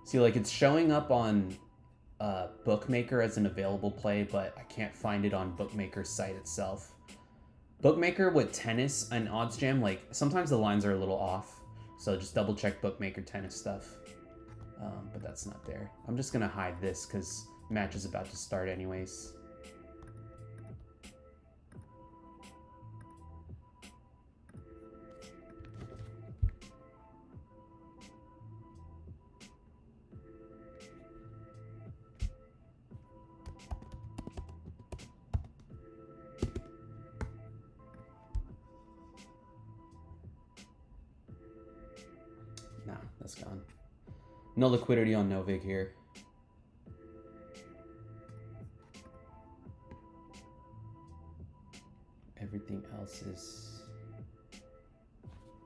See, like it's showing up on Bookmaker as an available play, but I can't find it on Bookmaker's site itself. Bookmaker with tennis and OddsJam, like sometimes the lines are a little off, so just double check Bookmaker tennis stuff. But that's not there. I'm just gonna hide this because match is about to start anyways. Nah, that's gone. No liquidity on Novig here. Everything else is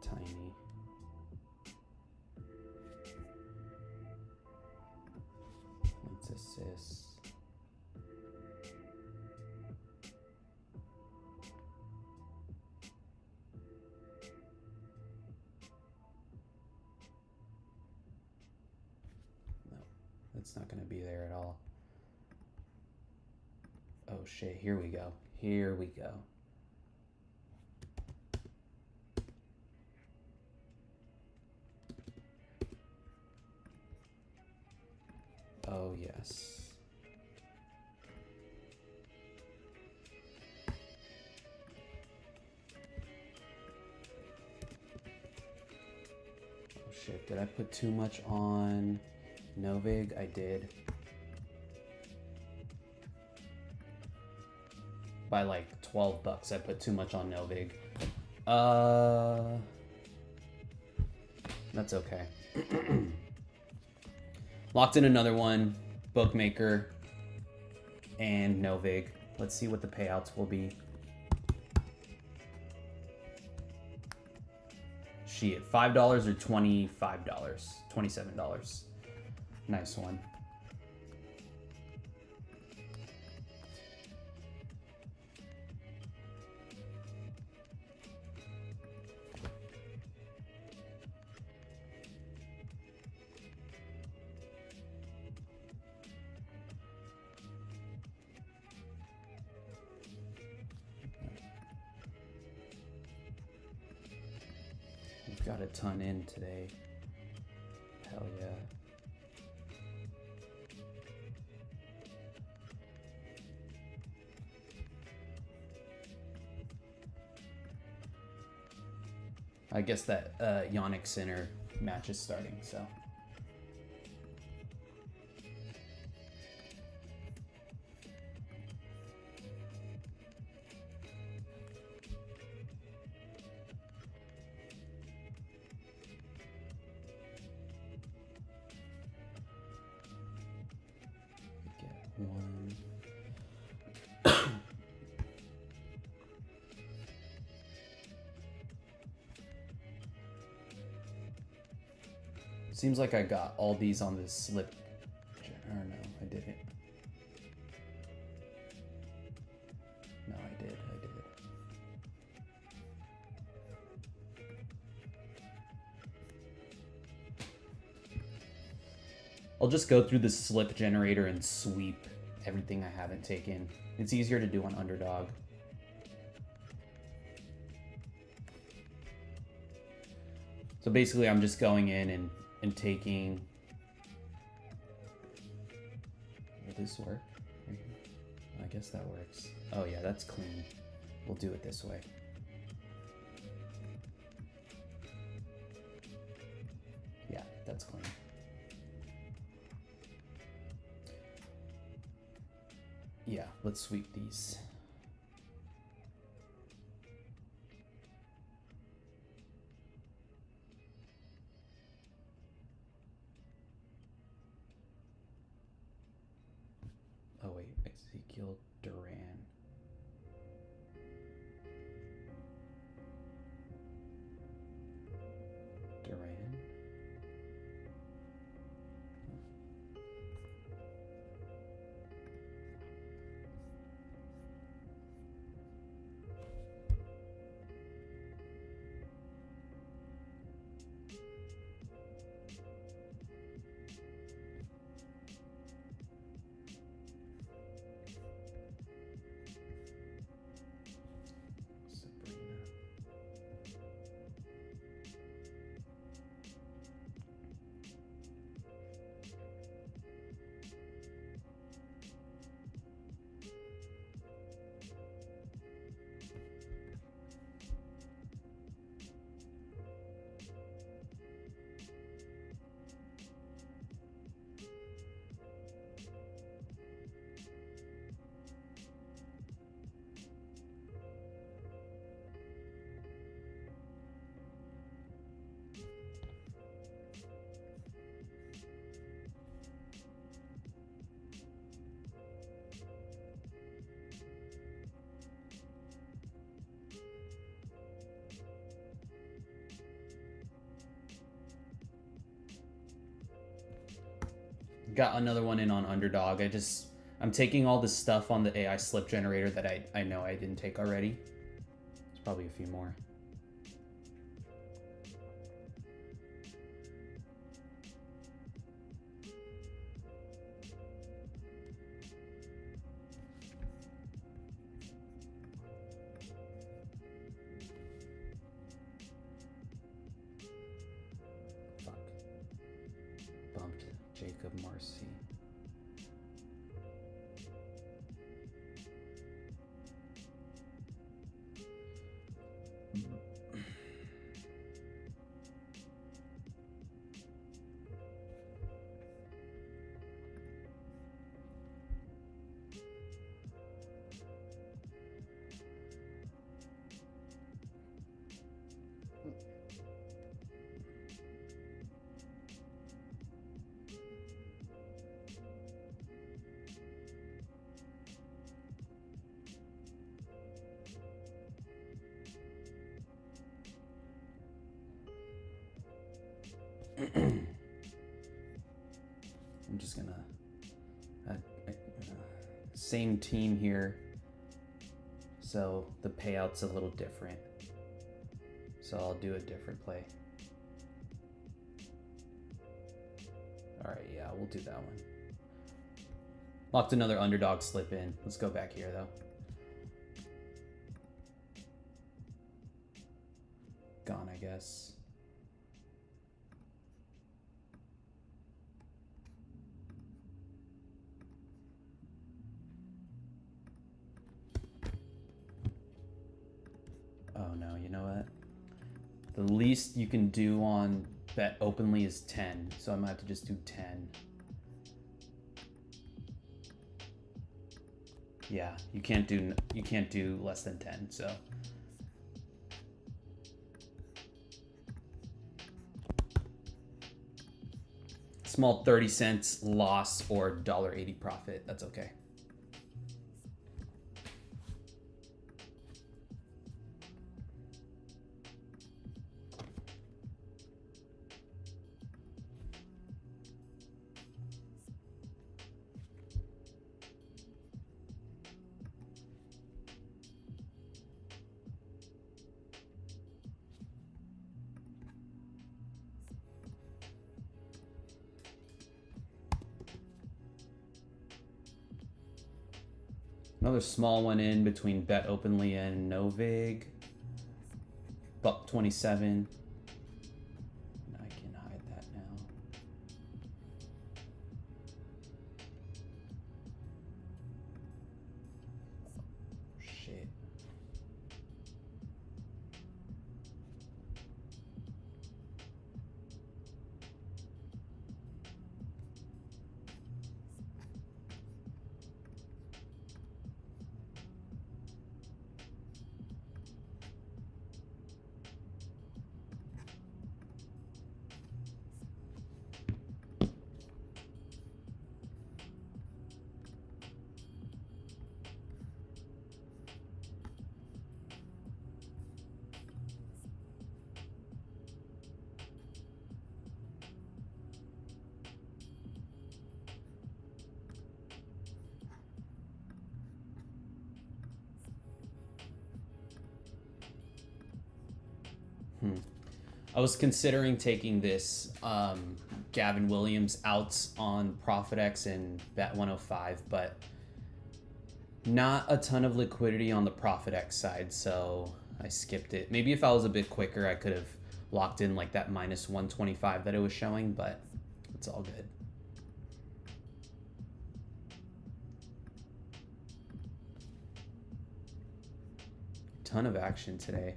tiny. Let's assist. It's not going to be there at all. Oh shit, here we go. Here we go. Oh yes. Oh shit, did I put too much on Novig? I did. By like 12 bucks, I put too much on Novig. That's okay. Locked in another one, Bookmaker and Novig. Let's see what the payouts will be. Shit, $5 or $25? $27. Nice one. We've got a ton in today. Hell yeah. I guess that Yannick Sinner match is starting, so. Get one. Seems like I got all these on this slip. Or no, I didn't. No, I did. I'll just go through the slip generator and sweep everything I haven't taken. It's easier to do on Underdog. So basically I'm just going in and taking. Will this work? I guess that works. Oh yeah, that's clean. We'll do it this way. Yeah, that's clean. Yeah, let's sweep these. Oh wait, Ezekiel Duran. Got another one in on Underdog. I'm taking all this stuff on the AI slip generator that I know I didn't take already. There's probably a few more. Fuck. Bumped Jacob Marcy. I'm just gonna same team here, so the payout's a little different. So I'll do a different play. All right, yeah, we'll do that one. Locked another underdog slip in. Let's go back here though. Gone, I guess. Oh no, you know what? The least you can do on bet openly is 10, so I might have to just do 10. Yeah, you can't do less than 10, so. Small 30 cents loss or $1.80 profit, that's okay. Another small one in between bet openly and no vig. Buck 27. I can hide that now. Shit. I was considering taking this Gavin Williams outs on ProfitX and Bet 105, but not a ton of liquidity on the ProfitX side, so I skipped it. Maybe if I was a bit quicker, I could have locked in like that minus 125 that it was showing, but it's all good. Ton of action today.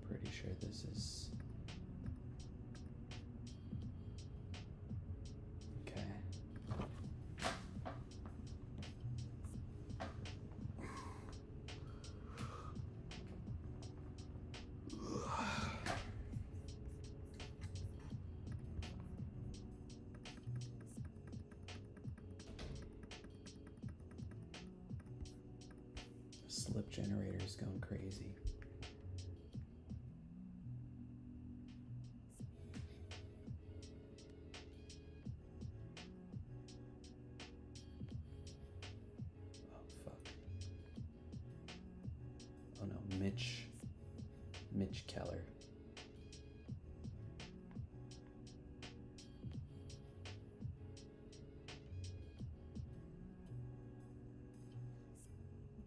Pretty sure this is okay. Slip generator is going crazy. Mitch Keller.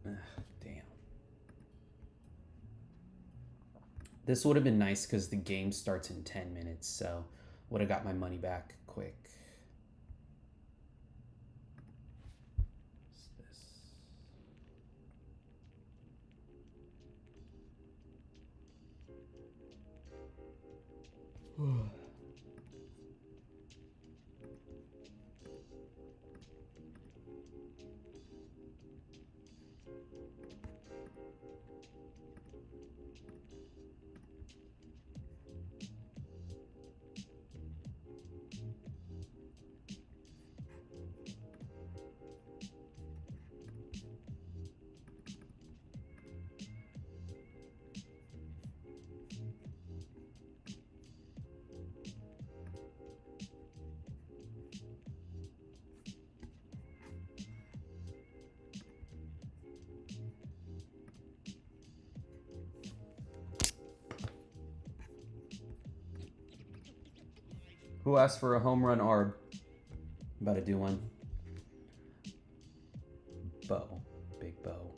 Damn. This would have been nice because the game starts in 10 minutes, so would have got my money back quick. Who asked for a home run arb? About to do one. Bo. Big Bo.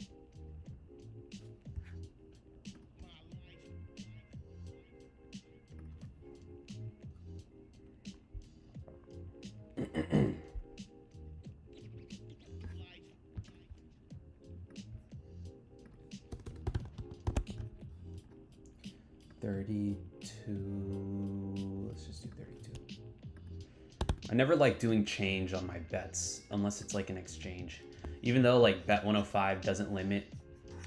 $32. Let's just do 32. I never like doing change on my bets unless it's like an exchange. Even though like bet 105 doesn't limit,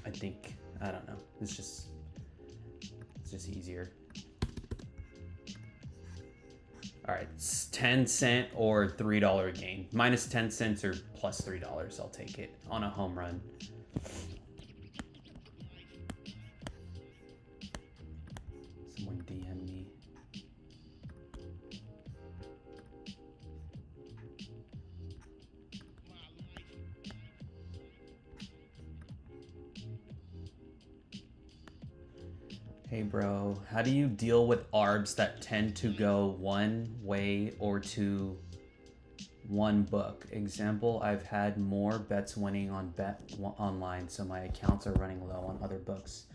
I think, I don't know. It's just easier. All right, it's 10 cent or $3 gain. Minus 10 cents or plus $3. I'll take it on a home run. Someone DM me. Hey bro, how do you deal with ARBs that tend to go one way or to one book? Example, I've had more bets winning on bet online, so my accounts are running low on other books.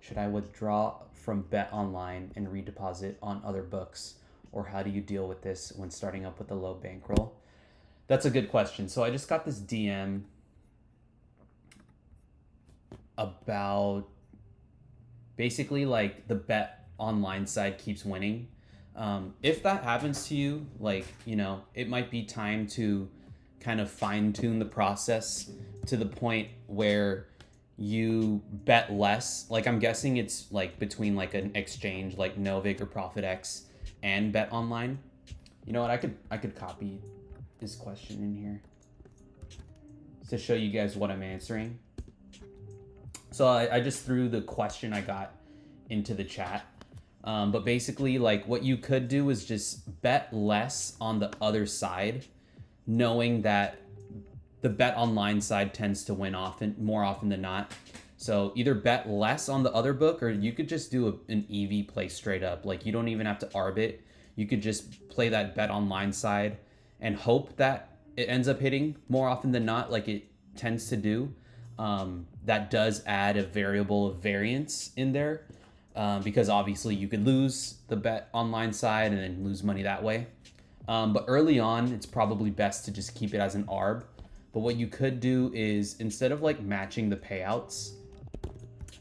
Should I withdraw from bet online and redeposit on other books? Or how do you deal with this when starting up with a low bankroll? That's a good question. So I just got this DM about basically like the bet online side keeps winning. If that happens to you, like, you know, it might be time to kind of fine tune the process to the point where you bet less. Like, I'm guessing it's like between like an exchange like Novig or ProfitX and bet online. You know what? I could copy this question in here to show you guys what I'm answering. So I just threw the question I got into the chat. But basically, like, what you could do is just bet less on the other side, knowing that the bet online side tends to win more often than not. So either bet less on the other book, or you could just do an EV play straight up. Like, you don't even have to arb it. You could just play that bet online side and hope that it ends up hitting more often than not, like it tends to do. That does add a variable of variance in there, because obviously you could lose the bet online side and then lose money that way. But early on, it's probably best to just keep it as an arb. But what you could do is, instead of like matching the payouts,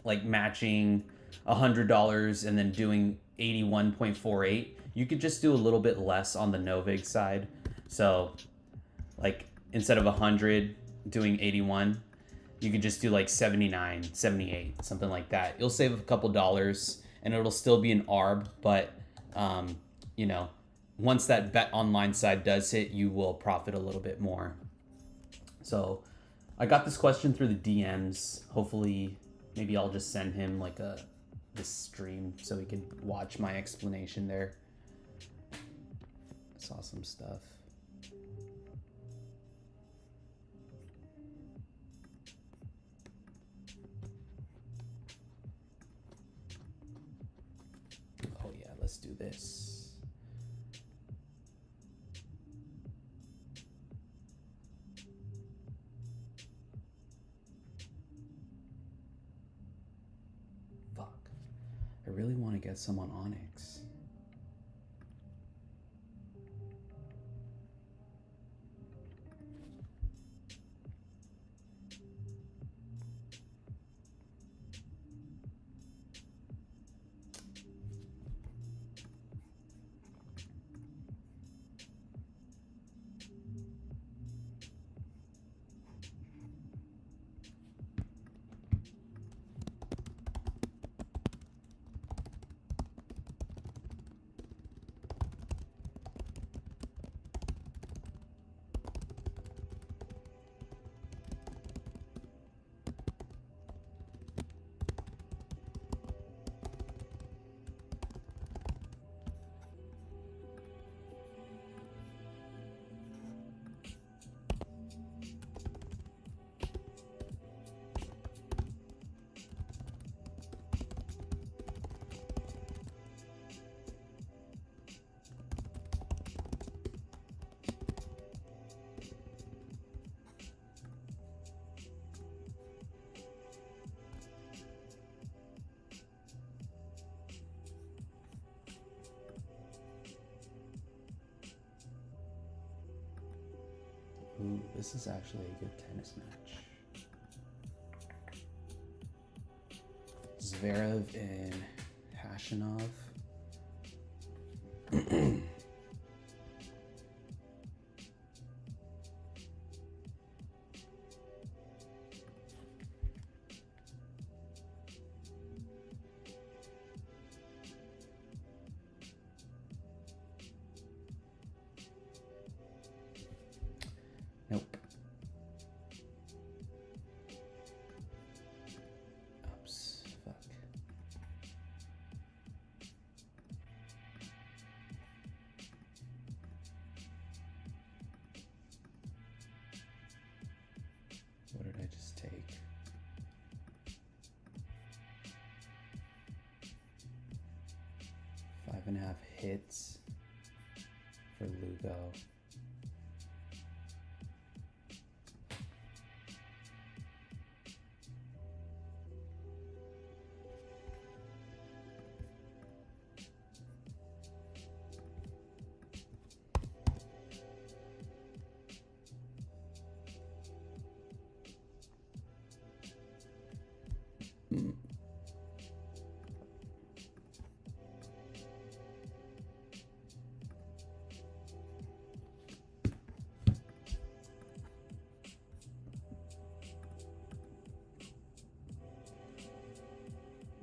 like matching $100 and then doing 81.48, you could just do a little bit less on the Novig side. So like instead of 100 doing 81, you could just do like 79, 78, something like that. You'll save a couple dollars and it'll still be an arb, but you know, once that bet online side does hit, you will profit a little bit more. So I got this question through the DMs. Hopefully, maybe I'll just send him like this stream so he can watch my explanation there. It's awesome stuff. Oh yeah, let's do this. Fuck. I really want to get some on Onyx. Ooh, this is actually a good tennis match. Zverev and Hashanov. Nope. Oops. Fuck. What did I just take? Five and a half hits for Lugo.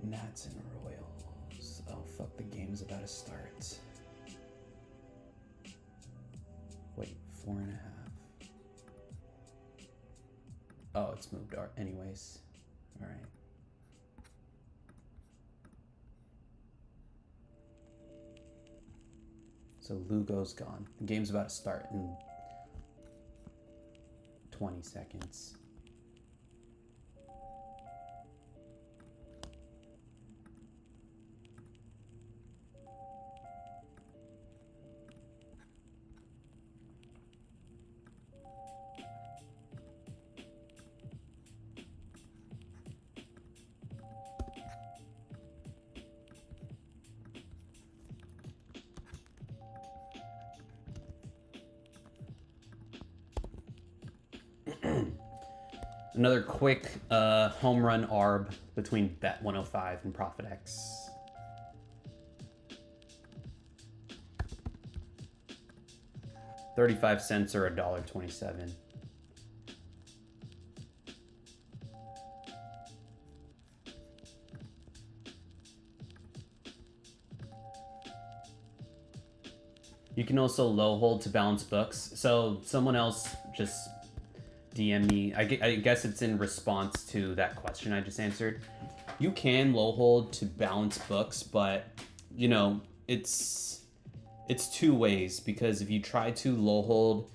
Nats and Royals. Oh fuck, the game's about to start. Wait, 4.5. Oh, it's moved anyways. All right. So Lugo's gone. The game's about to start in 20 seconds. Another quick home run ARB between Bet 105 and ProfitX. $0.35 or $1.27. You can also low hold to balance books. So someone else just DM me. I guess it's in response to that question I just answered. You can low hold to balance books, but you know, it's two ways, because if you try to low hold,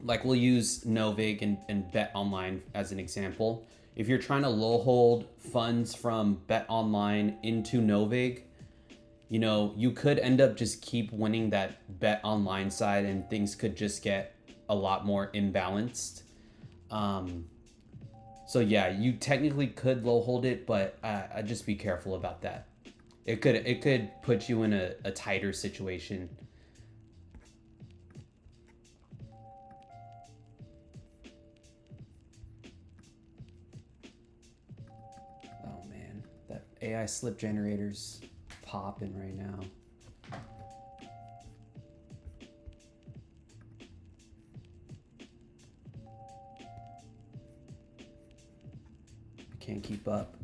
like we'll use Novig and Bet Online as an example. If you're trying to low hold funds from Bet Online into Novig, you know, you could end up just keep winning that Bet Online side and things could just get a lot more imbalanced. So yeah, you technically could low hold it, but I'd just be careful about that. It could put you in a tighter situation. Oh man, that AI slip generator's popping right now. Can't keep up.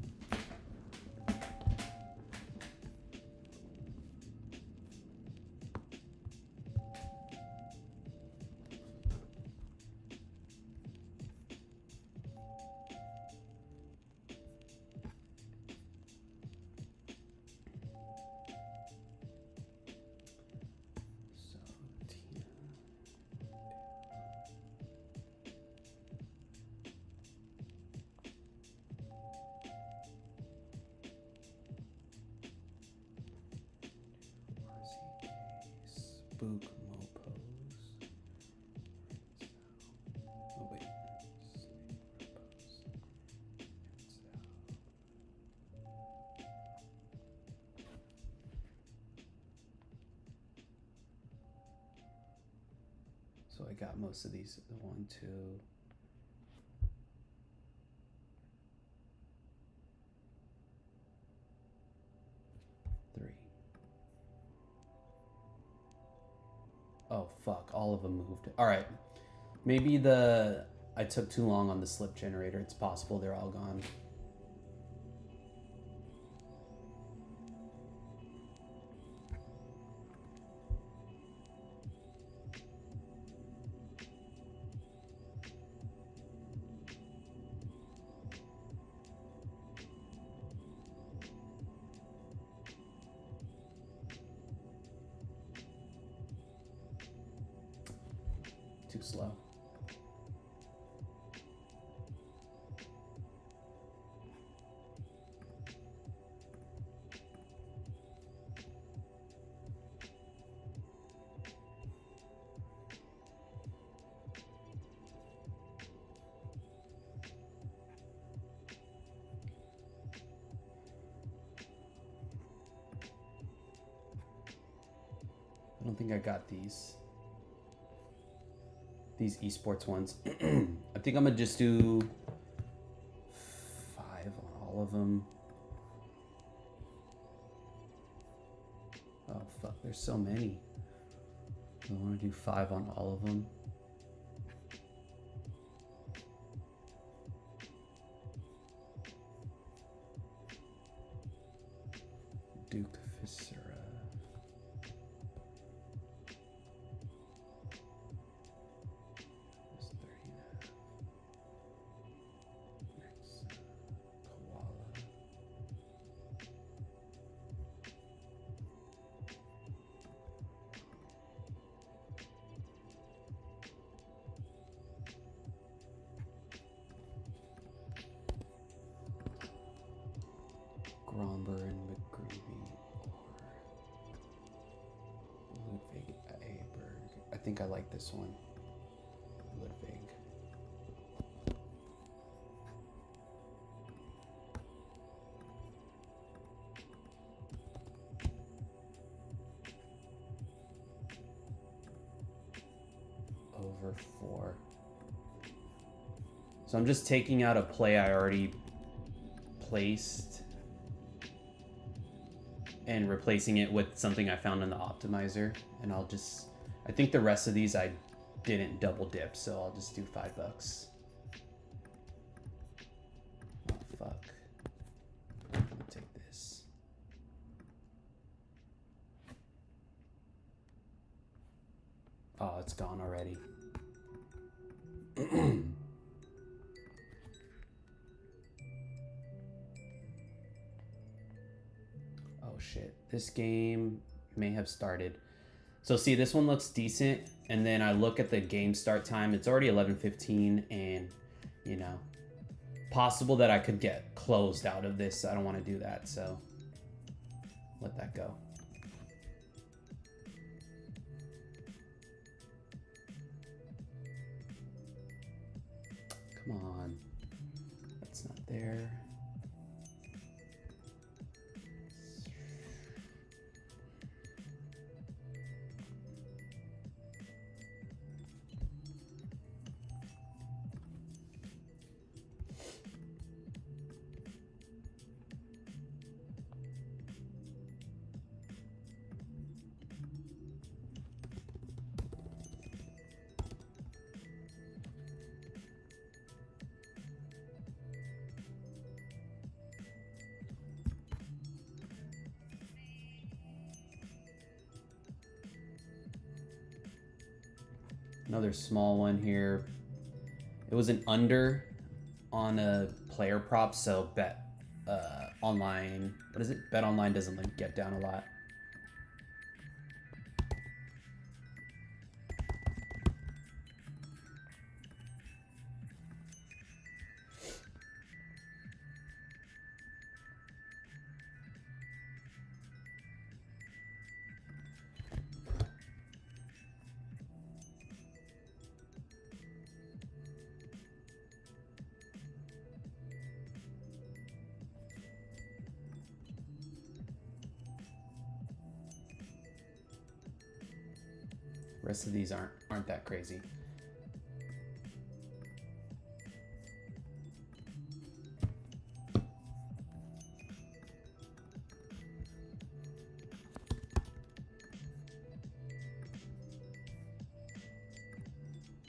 Spook Mopos. Oh wait. So I got most of these. 1, 2. Oh, fuck. All of them moved. All right. Maybe I took too long on the slip generator. It's possible they're all gone. Too slow. I don't think I got these esports ones. I think I'm gonna just do 5 on all of them. Oh fuck, there's so many. I want to do 5 on all of them. Duke Fissura. Gromber and McGreevy or Ludwig Aberg. I think I like this one. Ludwig. Over 4. So I'm just taking out a play I already placed and replacing it with something I found in the optimizer. And I think the rest of these I didn't double dip, so I'll just do $5. Oh, fuck. I'm gonna take this. Oh, it's gone already. Oh shit, this game may have started. So see, this one looks decent, and then I look at the game start time. It's already 11:15, and you know, possible that I could get closed out of this. I don't want to do that, so let that go. Come on, that's not there. Another small one here. It was an under on a player prop, so bet online. What is it? Bet online doesn't like get down a lot. Rest of these aren't that crazy.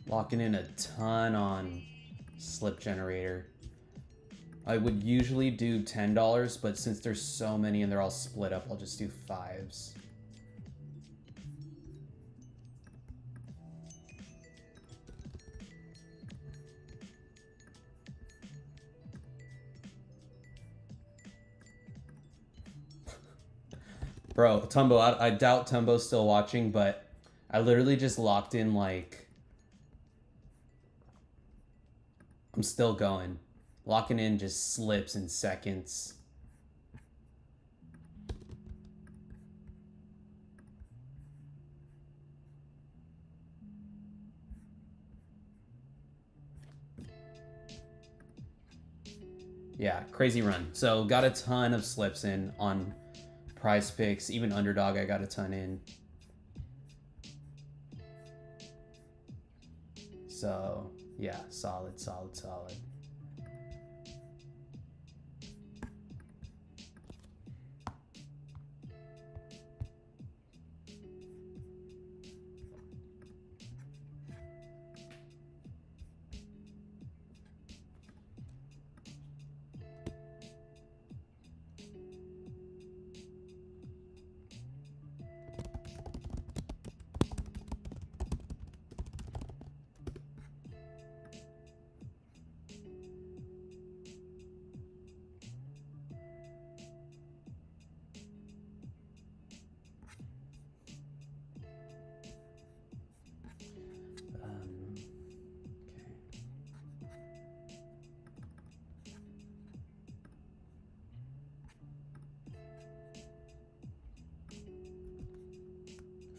Locking in a ton on slip generator. I would usually do $10, but since there's so many and they're all split up, I'll just do 5s. Bro, Tumbo, I doubt Tumbo's still watching, but I literally just locked in like... I'm still going. Locking in just slips in seconds. Yeah, crazy run. So got a ton of slips in on Prize Picks. Even Underdog I got a ton in. So yeah, solid, solid, solid.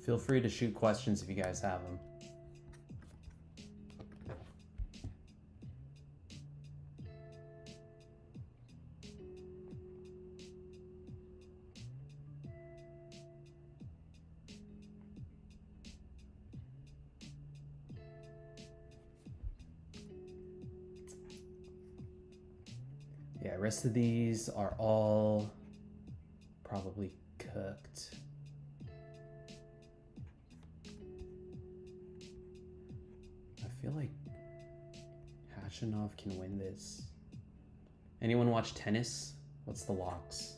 Feel free to shoot questions if you guys have them. Yeah, rest of these are all probably cooked. I feel like Hashanov can win this. Anyone watch tennis? What's the locks?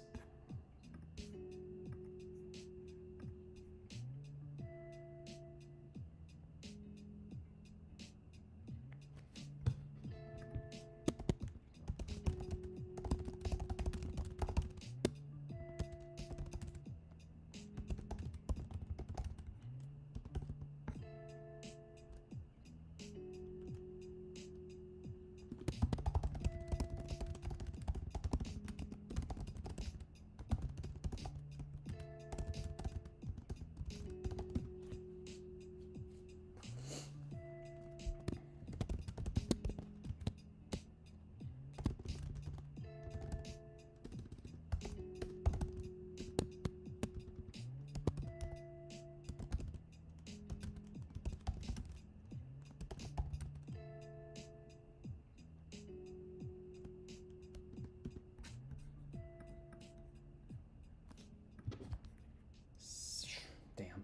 Damn.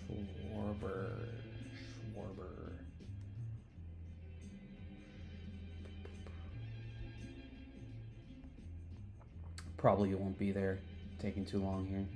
Schwarber. Probably you won't be there. Taking too long here.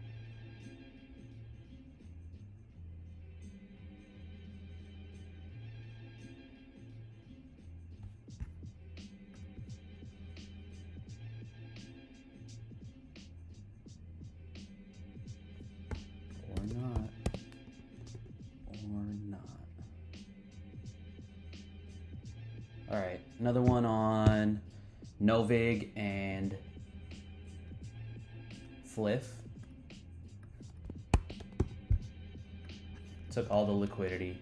All right, another one on Novig and Fliff. Took all the liquidity.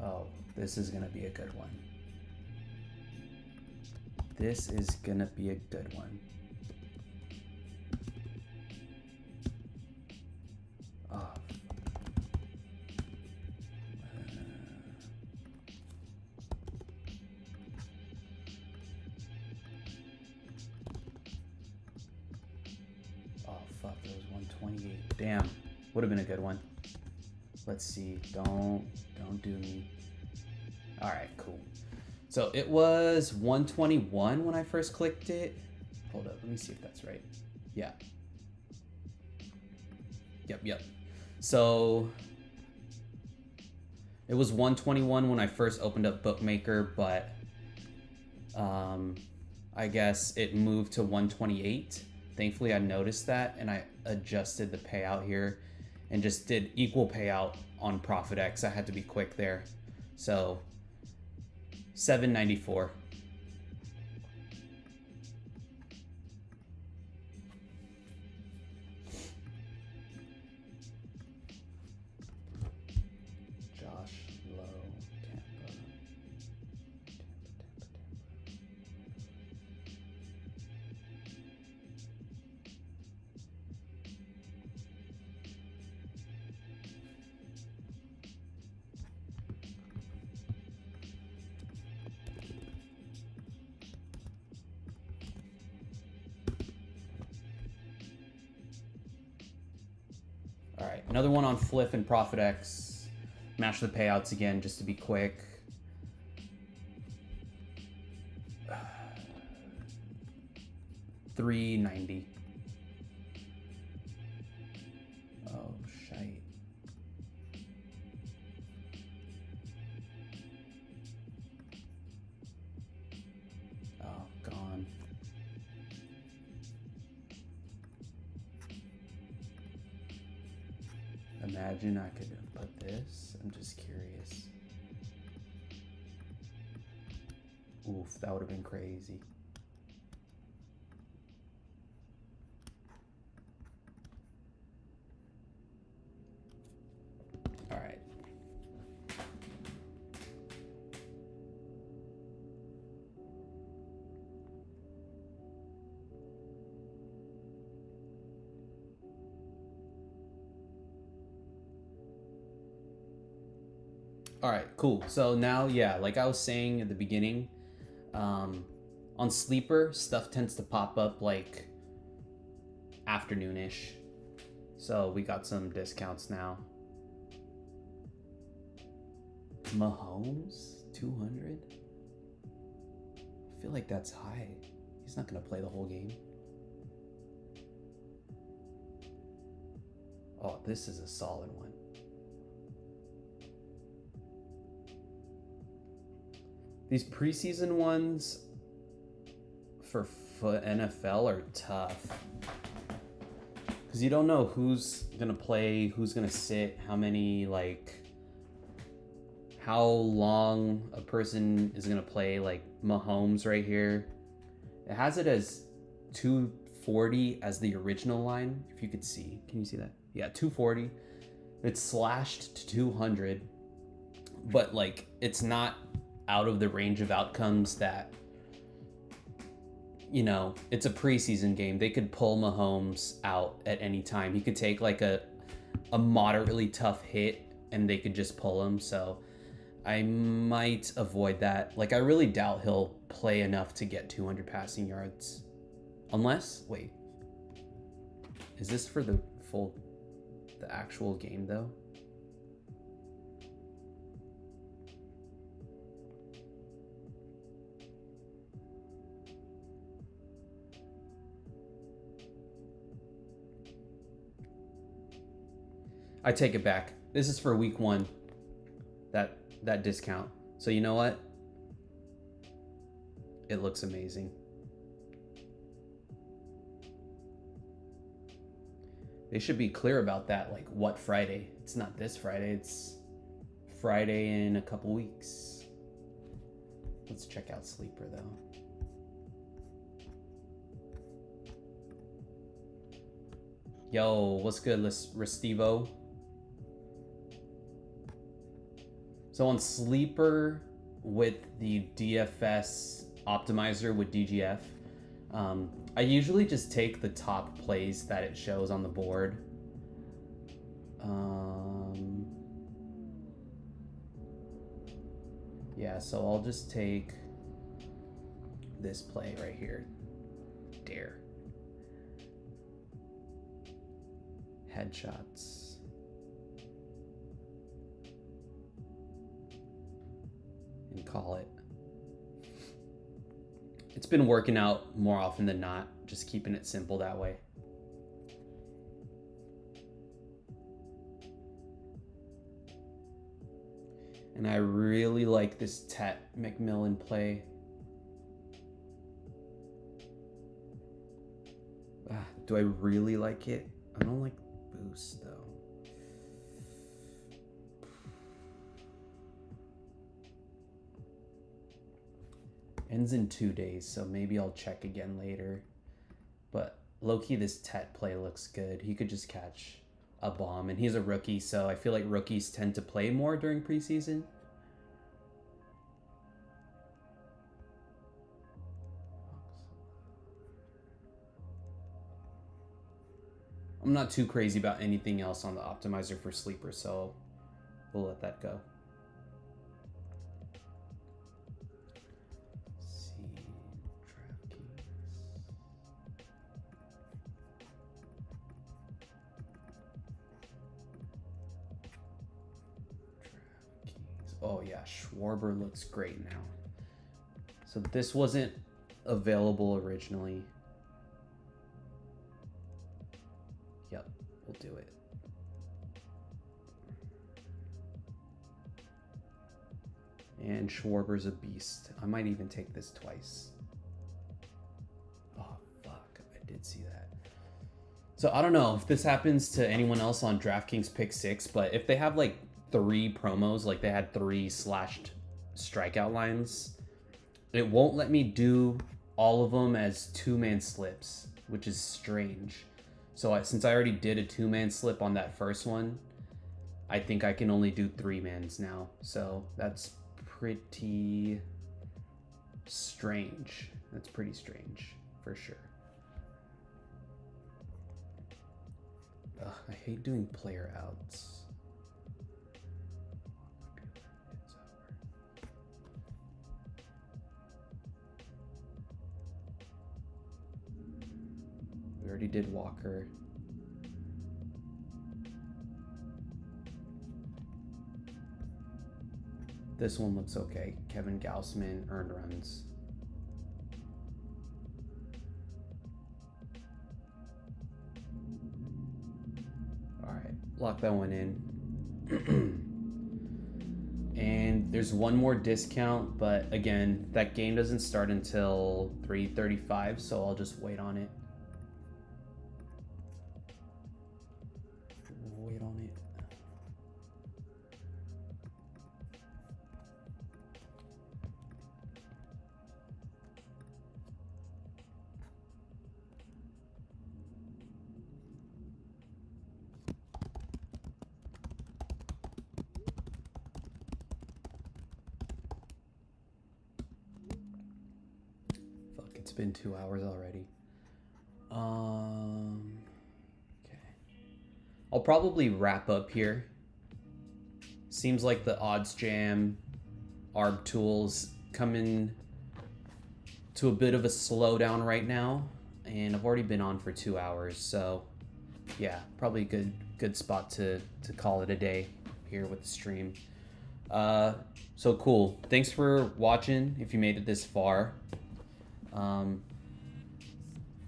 Oh, this is gonna be a good one. This is gonna be a good one. it was 128. Damn, would have been a good one. Let's see. Don't do me. All right, cool. So it was 121 when I first clicked it. Hold up, let me see if that's right. Yeah. Yep. So it was 121 when I first opened up Bookmaker, but I guess it moved to 128. Thankfully, I noticed that and I adjusted the payout here and just did equal payout on ProfitX. I had to be quick there. So 794. Josh Lowe, Tampa. All right, another one on Flip and ProfitX. Match the payouts again, just to be quick. $390. Oh, shite. Oh, gone. Imagine I could have put this. I'm just curious. Oof, that would have been crazy. All right. All right, cool. So now, yeah, like I was saying at the beginning, on Sleeper, stuff tends to pop up like afternoonish. So we got some discounts now. Mahomes, 200? I feel like that's high. He's not going to play the whole game. Oh, this is a solid one. These preseason ones for NFL are tough because you don't know who's gonna play, who's gonna sit, how many, like how long a person is gonna play. Like Mahomes right here, it has it as 240 as the original line. If you could see, can you see that? Yeah, 240. It's slashed to 200, but like it's not out of the range of outcomes that, you know, it's a preseason game. They could pull Mahomes out at any time. He could take like a moderately tough hit and they could just pull him. So I might avoid that. Like I really doubt he'll play enough to get 200 passing yards. Unless, wait, is this for the actual game though? I take it back. This is for week 1. That discount. So you know what? It looks amazing. They should be clear about that, like what Friday. It's not this Friday, it's Friday in a couple weeks. Let's check out Sleeper though. Yo, what's good, Restivo? So on Sleeper with the DFS optimizer with DGF, I usually just take the top plays that it shows on the board. Yeah, so I'll just take this play right here. Dare. headshots. And call it. It's been working out more often than not, just keeping it simple that way. And I really like this Tet McMillan play. Do I really like it? I don't like boost though. Ends in 2 days, so maybe I'll check again later. But low-key, this Tet play looks good. He could just catch a bomb, and he's a rookie, so I feel like rookies tend to play more during preseason. I'm not too crazy about anything else on the optimizer for sleeper, so we'll let that go. Let's see, DraftKings. Oh yeah, Schwarber looks great now. So this wasn't available originally. Yep, we'll do it. And Schwarber's a beast. I might even take this twice. Oh, fuck. I did see that. So I don't know if this happens to anyone else on DraftKings Pick 6, but if they have like 3 promos, like they had 3 slashed strikeout lines, it won't let me do all of them as 2-man slips, which is strange. So since I already did a 2-man slip on that first one, I think I can only do 3-mans now. So that's pretty strange. That's pretty strange for sure. Ugh, I hate doing player outs. We already did Walker. This one looks okay. Kevin Gausman, earned runs. All right, lock that one in. And there's one more discount, but again, that game doesn't start until 3:35, so I'll just wait on it. Wait on it. It's been 2 hours already. Okay. I'll probably wrap up here. Seems like the OddsJam Arb tools coming to a bit of a slowdown right now, and I've already been on for 2 hours, so yeah, probably a good spot to call it a day here with the stream. So cool. Thanks for watching if you made it this far.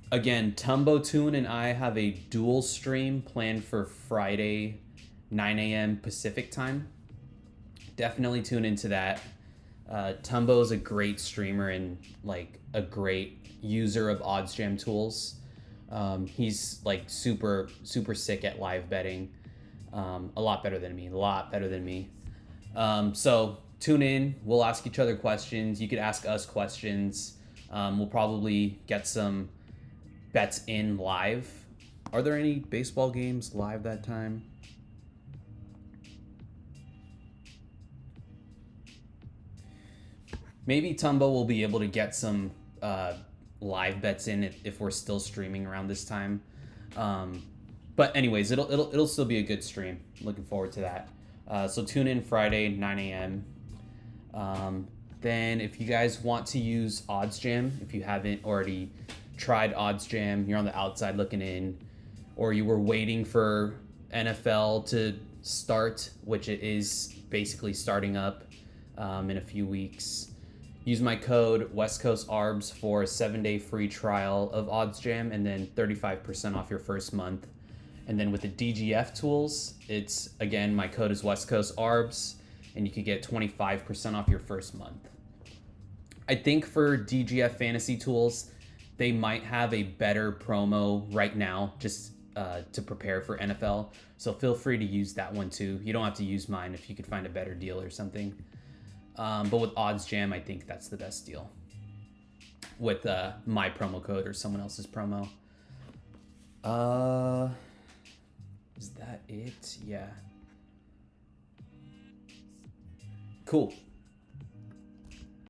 Again, Tumbo Toon and I have a dual stream planned for Friday, 9 a.m. Pacific time. Definitely tune into that. Tumbo is a great streamer and like a great user of OddsJam tools. He's like super sick at live betting. A lot better than me. So tune in. We'll ask each other questions. You could ask us questions. We'll probably get some bets in live. Are there any baseball games live that time? Maybe Tumbo will be able to get some live bets in if we're still streaming around this time. But anyways, it'll still be a good stream. Looking forward to that. So tune in Friday, 9 a.m. Then if you guys want to use OddsJam, if you haven't already tried OddsJam, you're on the outside looking in, or you were waiting for NFL to start, which it is basically starting up in a few weeks, use my code West Coast Arbs for a 7-day free trial of OddsJam and then 35% off your first month. And then with the DGF tools, it's, again, my code is West Coast Arbs, and you could get 25% off your first month. I think for DGF Fantasy tools, they might have a better promo right now just to prepare for NFL. So feel free to use that one too. You don't have to use mine if you could find a better deal or something. But with OddsJam, I think that's the best deal with my promo code or someone else's promo. Is that it? Yeah. Cool.